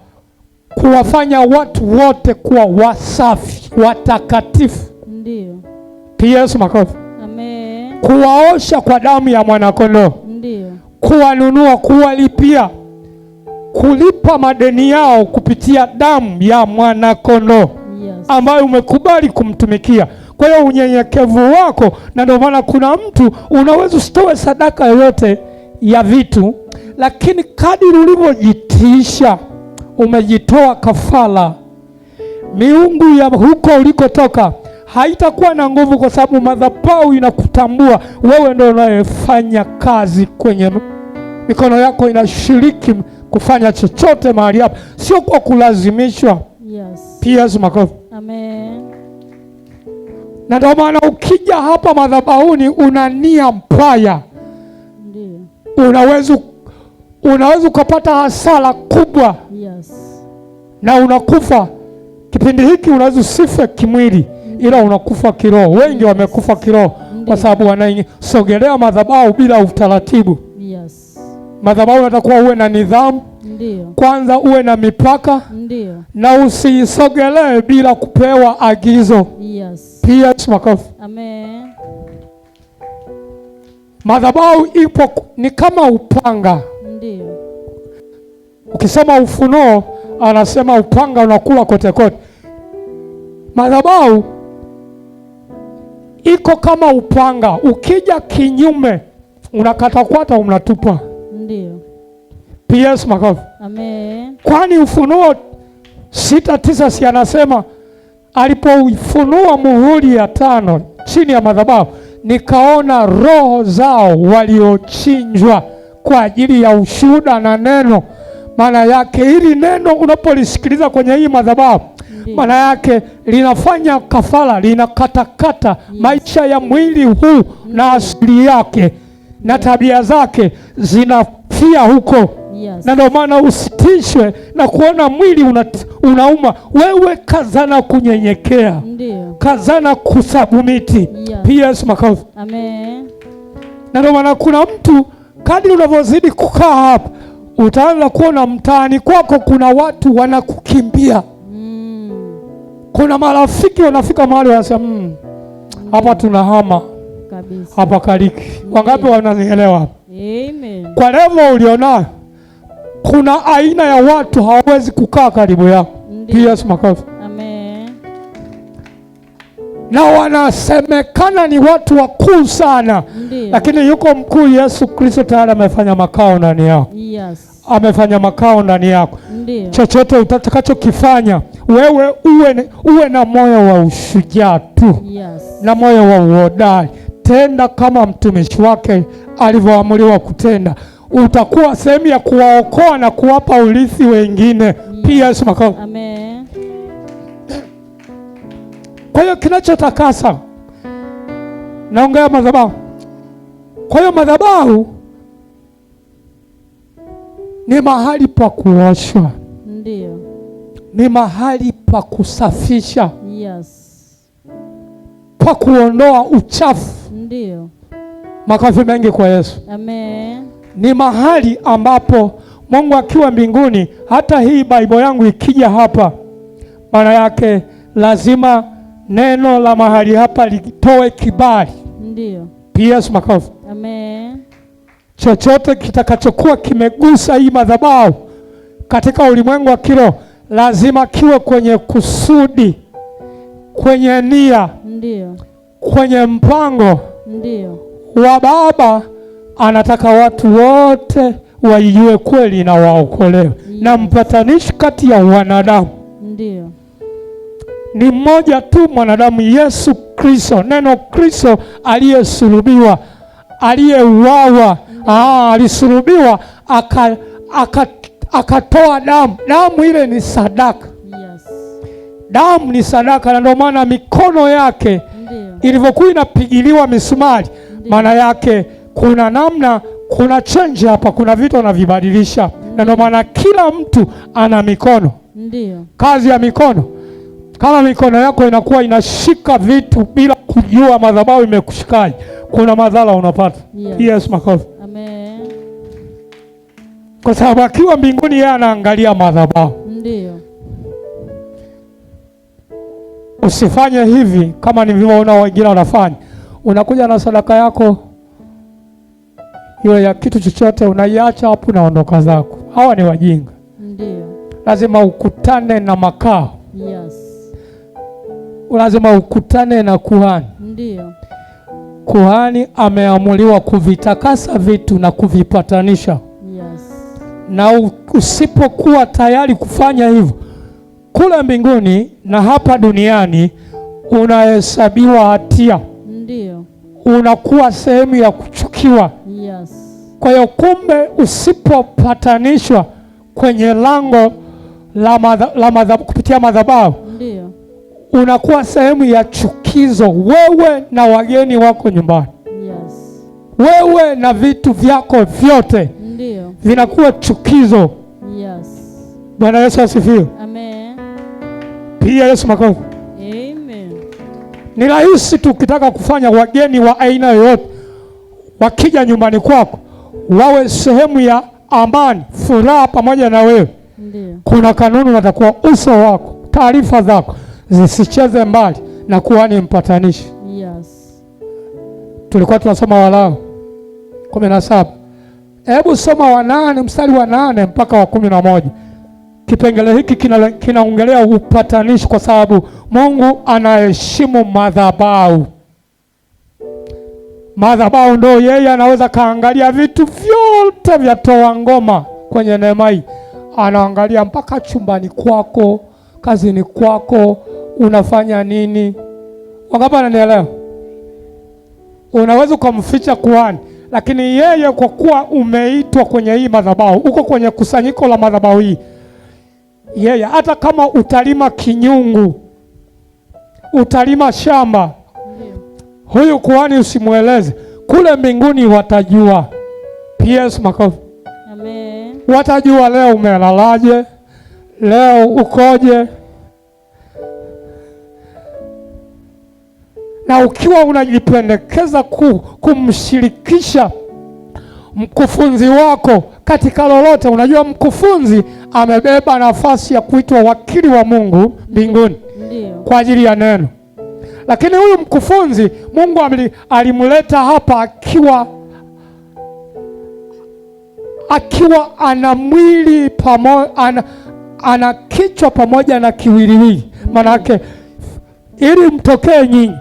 kuwafanya watu wote kuwa wasafi, watakatifu. Ndio. P.S. makofi. Amen. Kuwaosha kwa damu ya mwanakondoo. Ndio. Kuwanunua, kuwalipia, kulipa madeni yao kupitia damu ya mwanakondoo. Yes. Ambayo umekubali kumtumikia. Kwa hiyo unyenyekevu wako, na ndio maana kuna mtu unaweza usitoe sadaka yoyote ya vitu, lakini kadiri ulivyojitiisha, umejitoa kafara, miungu ya huko ulikotoka haitakuwa na nguvu, kwa sababu madhabahu inakutambua wewe ndio unayefanya kazi kwenye mikono yako, inashiriki kufanya chochote mahali hapa, sio kwa kulazimishwa. Yes. Pia makofi. Amen. Na ndio maana ukija hapa madhabahuni una nia mbaya, ndio, unaweza ukapata hasara kubwa. Yes. na unakufa. Kipindi hiki unaweza usife kimwili, ila unakufa kiroho. Wengi wamekufa kiroho kwa sababu wanasogelea madhabahu bila utaratibu. Yes. Madhabahu natakuwa uwe na nidhamu. Ndiyo. Kwanza uwe na mipaka. Ndiyo. Na usisogelee bila kupewa agizo. Yes. Pia makofi. Amen. Madhabahu ipo ni kama upanga. Ndiyo. Ukisema Ufunuo anasema upanga unakula kote kote. Madhabahu iko kama upanga, ukija kinyume unakata unatupa. Ndiyo. PS makofi. Amen. Kwani Ufunuo 6:9 si anasema alipofunua muhuri ya 5 chini ya madhabahu, nikaona roho zao waliochinjwa kwa ajili ya ushuhuda na neno. Maana yake hili neno unapolisikiliza kwenye hii madhabahu, maana yake linafanya kafara, linakatakata maisha ya mwili huu na asili yake na tabia zake zinafia huko. Yes. Na ndio maana usitishwe na kuona mwili unauma. Wewe kazana kunyenyekea. Ndiyo. Kazana kusabumiti. Yes. PS makofi. Amen. Na ndio maana kuna mtu kadri unavyozidi kukaa hapa utaanza kuona mtaani kwako kuna watu wanakukimbia. Kuna marafiki wanafika mahali wanasema hapa tunahama kabisa. Hapa kaliki. Wangapi wananielewa? Amen. Kwa level ulionayo kuna aina ya watu hawawezi kukaa karibu yako. PS makofi. Amen. Na wanasemekana ni watu wakuu sana. Ndiyo. Lakini yuko mkuu Yesu Kristo tayari amefanya makao ndani yako. Yes. Amefanya makao ndani yako. Ndiyo. Chochote utakachokifanya wewe uwe na moyo wa ushujaa tu. Yes. Na moyo wa uhodari. Tenda kama mtumishi wake alivyoamriwa kutenda. Utakuwa sehemu ya kuwaokoa na kuwapa urithi wengine. Yes. Pia makao. Amen. Kwa hiyo kinachotakasa, naongea madhabahu. Kwa hiyo madhabahu ni mahali pa kuoshwa. Ndiyo. Ni mahali pa kusafisha. Yes. Pa kuondoa uchafu. Ndiyo. Makofi mengi kwa Yesu. Amen. Ni mahali ambapo Mungu akiwa mbinguni, hata hii Bible yangu ikija hapa, maana yake lazima neno la mahali hapa litoe kibali. Ndiyo. PS makofi. Amen. Chochote kitakachokuwa kimegusa hii madhabahu katika ulimwengu wa kiroho lazima kiwe kwenye kusudi, kwenye nia. Ndiyo. Kwenye mpango. Ndiyo. Wa Baba. Anataka watu wote waijue kweli na waokolewe. Yes. Na mpatanishi kati ya wanadamu. Ndiyo. Ni mmoja tu, mwanadamu, Yesu Kristo. Neno Kristo aliyesulubiwa, aliyeuawa. Alisulubiwa akatoa damu. Damu ile ni sadaka. Yes. Damu ni sadaka, na ndio maana mikono yake ilivyokuwa inapigiliwa misumari, maana yake kuna namna, kuna change hapa, kuna vitu anavibadilisha. Na ndio maana kila mtu ana mikono. Ndiyo. Kazi ya mikono. Kama mikono yako inakuwa inashika vitu bila kujua madhabahu imekushikaje, kuna madhara unapata. Yes. Yes, makofi. Amen. Kwa sababu akiwa mbinguni yeye anaangalia madhabahu. Ndiyo. Usifanye hivi kama nilivyoona wengine wanafanya. Unakuja na sadaka yako hiyo ya kitu chochote, unaiacha hapo na ondoka zako. Hawa ni wajinga. Ndiyo. Lazima ukutane na makao. Yes. Lazima ukutane na kuhani. Ndiyo. Kuhani ameamuliwa kuvitakasa vitu na kuvipatanisha. Yes. Na usipokuwa tayari kufanya hivyo, kule mbinguni na hapa duniani unahesabiwa hatia. Ndiyo. Unakuwa sehemu ya kuchukiwa. Yes. Kwa hiyo kumbe usipopatanishwa kwenye lango la kupitia madhabahu, ndiyo, unakuwa sehemu ya chukizo, wewe na wageni wako nyumbani. Yes. Wewe na vitu vyako vyote, ndiyo, vinakuwa chukizo. Yes. Bwana Yesu asifiwe. Amen. Pia Yesu makofi. Amen. Ni rahisi tukitaka kufanya wageni wa aina yoyote wakija nyumbani kwako wawe sehemu ya amani, furaha pamoja na wewe. Ndiyo. Kuna kanuni, unatakiwa uso wako, taarifa zako zisicheze mbali na kuhani mpatanishi. Yes. Tulikuwa tunasoma Walawi 17. Hebu soma wa 8 mstari wa 8 mpaka wa 11. Kipengele hiki kinaongelea upatanishi kwa sababu Mungu anaheshimu madhabahu. Madhabahu ndio yeye anaweza kaangalia vitu vyote vya toa ngoma kwenye neema hii. Anaangalia mpaka chumbani kwako, kazini kwako, unafanya nini. Wangapi wananielewa? Unaweza kumficha kuhani, lakini yeye kwa kuwa umeitwa kwenye hii madhabahu, uko kwenye kusanyiko la madhabahu hii, yeye hata kama utalima kinyungu, utalima shamba, huyu kuhani usimueleze, kule mbinguni watajua. PS makofi. Amen. Watajua leo umelalaje, leo ukoje. Na ukiwa unajipendekeza kumshirikisha mkufunzi wako katika lolote, unajua mkufunzi amebeba nafasi ya kuitwa wakili wa Mungu mbinguni kwa ajili ya neno. Lakini huyu mkufunzi Mungu alimleta hapa akiwa ana mwili ana kichwa pamoja na kiwiliwili. Manake ili mtokee nyinyi,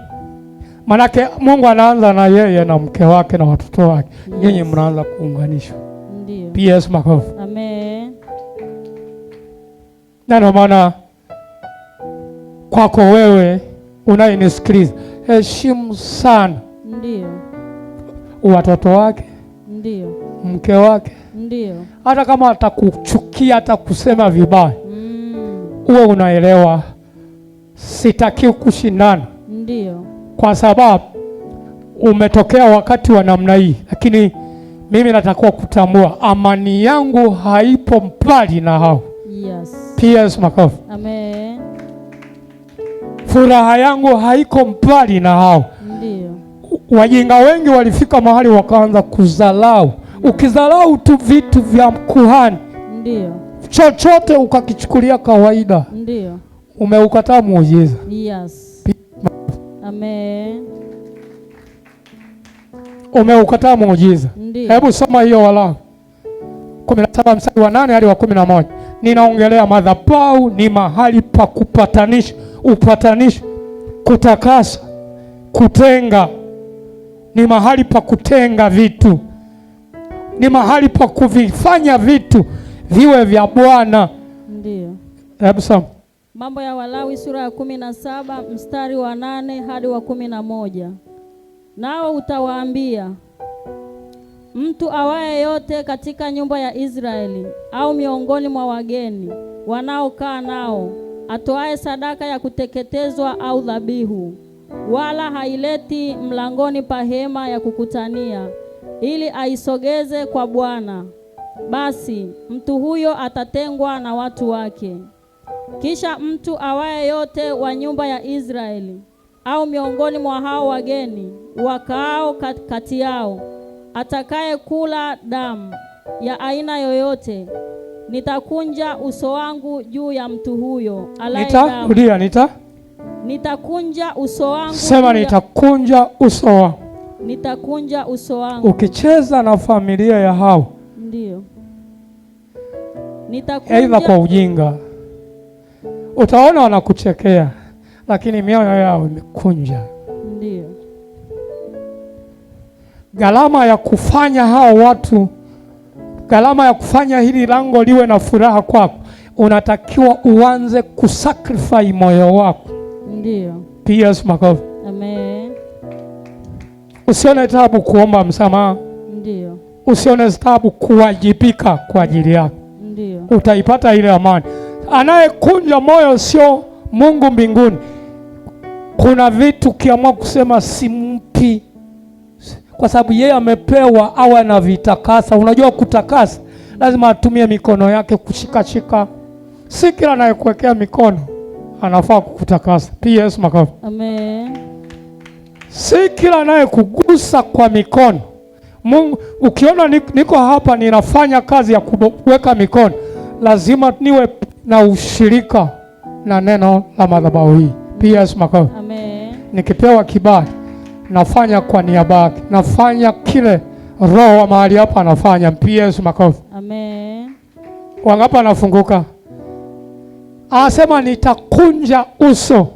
manake Mungu anaanza na yeye na mke wake na watoto wake. Nyinyi mnaanza kuunganishwa. Ndio. PS makofi. Amen. Ndio maana kwako wewe unayenisikiliza, heshimu sana. Ndio. Watoto wake. Ndio. Mke wake. Ndio. Hata kama atakuchukia, hata kusema vibaya, uwe unaelewa sitaki kushindana. Ndio. Kwa sababu umetokea wakati wa namna hii, lakini mimi natakiwa kutambua amani yangu haipo mbali na hao. Yes. PS makofi. Amen. Furaha yangu haiko mbali na hao. Ndio. Wajinga wengi walifika mahali wakaanza kuzalau. Ukizalau tu vitu vya kuhani, ndio, chochote ukakichukulia kawaida, ndio, umeukataa muujiza. Yes. Amen. Umeukataa muujiza. Hebu soma hiyo Walawi 17 mstari wa 8 hadi wa 11. Ninaongelea madhabahu ni mahali pa kupatanisha, upatanisho, kutakasa, kutenga. Ni mahali pa kutenga vitu. Ni mahali pa kuvifanya vitu viwe vya Bwana. Ndio. Hebu soma. Mambo ya Walawi sura ya 17 mstari wa 8 hadi wa 11. Nao utawaambia, mtu awaye yote katika nyumba ya Israeli au miongoni mwa wageni wanaokaa nao, atoaye sadaka ya kuteketezwa au dhabihu, wala haileti mlangoni pa hema ya kukutania, ili aisogeze kwa Bwana, basi mtu huyo atatengwa na watu wake. Kisha mtu awaye yote wa nyumba ya Israeli au miongoni mwa hao wageni wakaao kati yao, atakaye kula damu ya aina yoyote, nitakunja uso wangu juu ya mtu huyo alaye damu. Nitakunja uso wangu. Sema nitakunja uso wangu. Nitakunja uso wangu. Ukicheza na familia ya hao, ndio, nitakunja. Aidha kwa ujinga, utaona wanakuchekea, lakini mioyo yao imekunja. Ndio. Gharama ya kufanya hao watu, gharama ya kufanya hili lango liwe na furaha kwako, unatakiwa uanze kusacrifice moyo wako. Ndio. PS makofi. Amen. Usione taabu kuomba msamaha. Ndio. Usione taabu kuwajibika kwa ajili yako. Ndio. Utaipata ile amani. Anayekunja moyo sio Mungu mbinguni. Kuna vitu kiamua kusema simpi, kwa sababu yeye amepewa awe na vitakasa. Unajua kutakasa lazima atumie mikono yake kushikashika. Si kila anayekuwekea mikono anafaa kukutakasa. PS makofi. Amen. Si kila naye kugusa kwa mikono. Mungu, ukiona niko hapa ninafanya kazi ya kuweka mikono, lazima niwe na ushirika na neno la madhabahu hii. PS makofi. Amen. Nikipewa kibali nafanya kwa niaba yake, nafanya kile roho wa mahali hapa anafanya. PS makofi. Amen. Wangapi anafunguka? Anasema nitakunja uso,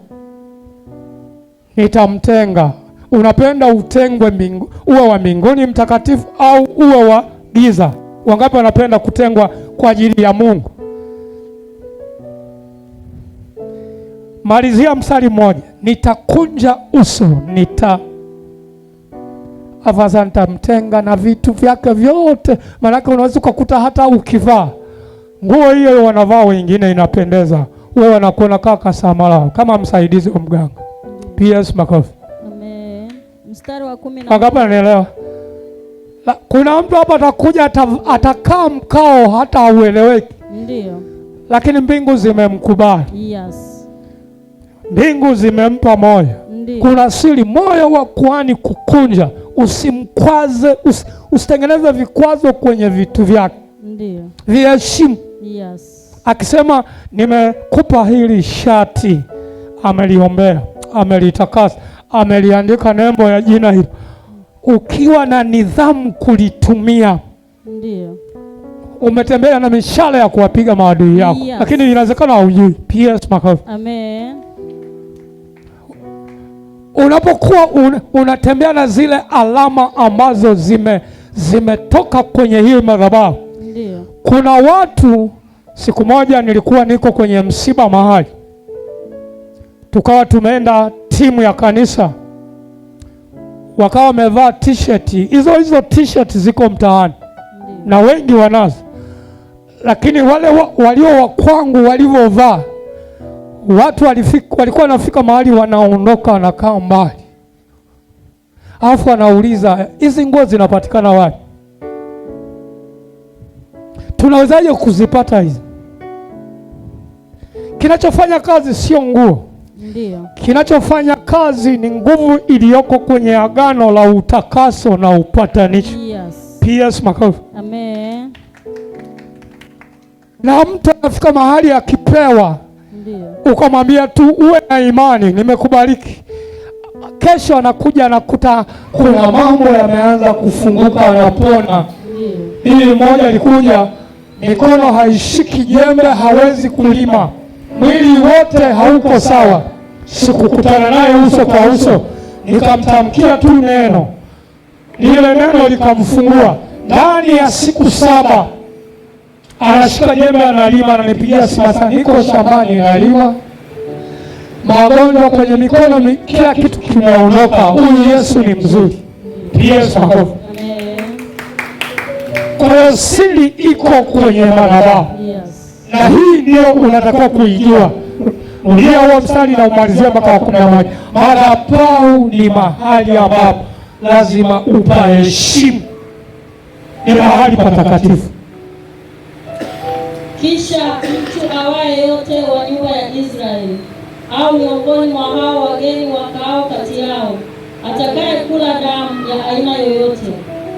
nitamtenga. Unapenda utengwe uwe wa mbinguni mtakatifu au uwe wa giza? Wangapi wanapenda kutengwa kwa ajili ya Mungu? Malizia mstari mmoja, nitakunja uso, nitamtenga na vitu vyake vyote. Maanake unaweza kukuta hata ukivaa nguo hiyo wanavaa wengine inapendeza, wewe unakuona kaka samala kama msaidizi wa mganga. PS makofi. Amen. Mstari wa 10. Wangapi wanaelewa? Kuna mtu hapa atakuja atakaa mkao hata haueleweki. Ndio. Lakini mbingu zimemkubali. Yes. Mbingu zimempa moyo. Ndiyo. Kuna siri moyo wa kuhani kukunja, usimkwaze, usitengeneze vikwazo kwenye vitu vyake. Ndiyo. Viheshimu. Yes. Akisema nimekupa hili shati, ameliombea, amelitakasa, ameliandika nembo ya jina hilo. Ukiwa na nidhamu kulitumia, ndiyo, umetembea na mishale ya kuwapiga maadui yako. Yes. Lakini inawezekana hujui. PS makofi. Amen. Unapokuwa unatembea na zile alama ambazo zimetoka kwenye hii madhabahu. Ndiyo. Kuna watu, siku moja nilikuwa niko kwenye msiba mahali, tukawa tumeenda timu ya kanisa, wakawa wamevaa t-shirt hizo t-shirt ziko mtaani. Ndiyo. Na wengi wanazo, lakini wale walio wa kwangu walivyovaa, watu walikuwa wanafika mahali wanaondoka, wanakaa mbali, alafu wanauliza hizi nguo zinapatikana wapi? Tunawezaje kuzipata hizi? Kinachofanya kazi sio nguo. Ndiyo. Kinachofanya kazi ni nguvu iliyoko kwenye agano la utakaso na upatanisho. Yes. PS makofi. Amen. Na mtu anafika mahali akipewa, ndiyo, ukamwambia tu uwe na imani, nimekubariki. Kesho anakuja anakuta kuna mambo yameanza kufunguka, anapona. Hili mmoja alikuja, mikono haishiki jembe, hawezi kulima, mwili wote hauko sawa. Sikukutana naye uso kwa uso, nikamtamkia tu neno, lile neno likamfungua. Ndani ya siku 7 anashika jembe, analima, ananipigia simu sana, niko shambani nalima. Magonjwa kwenye mikono, kila kitu kimeondoka. Huyu Yesu ni mzuri. Yesu makofi. Kwa hiyo siri iko kwenye madhabahu. Yes. Na hii ndio unatakiwa kuijua. Ndio huo mstari na umalizia mpaka 11. Madhabahu ni mahali ambapo lazima upaheshimu. Ni mahali patakatifu. Kisha mtu awaye yote wa nyumba ya Israeli au miongoni mwa hao wageni wakao kati yao atakaye kula damu ya aina yoyote,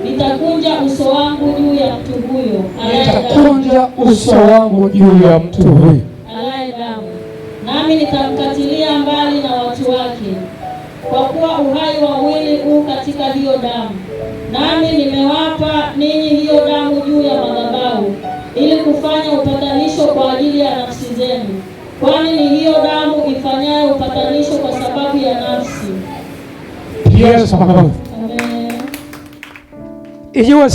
nitakunja uso wangu juu ya mtu huyo. Nitakunja uso wangu juu ya mtu huyo alaye damu, nami nitamkatilia mbali na watu wake, kwa kuwa uhai wa mwili huu katika hiyo damu. Nami nimewapa ninyi hiyo damu juu ya madhabahu, ili kufanya upatanisho kwa ajili ya nafsi zenu, kwani ni hiyo damu ifanyayo upatanisho kwa sababu ya nafsi. Yes, Amen. Ikiwa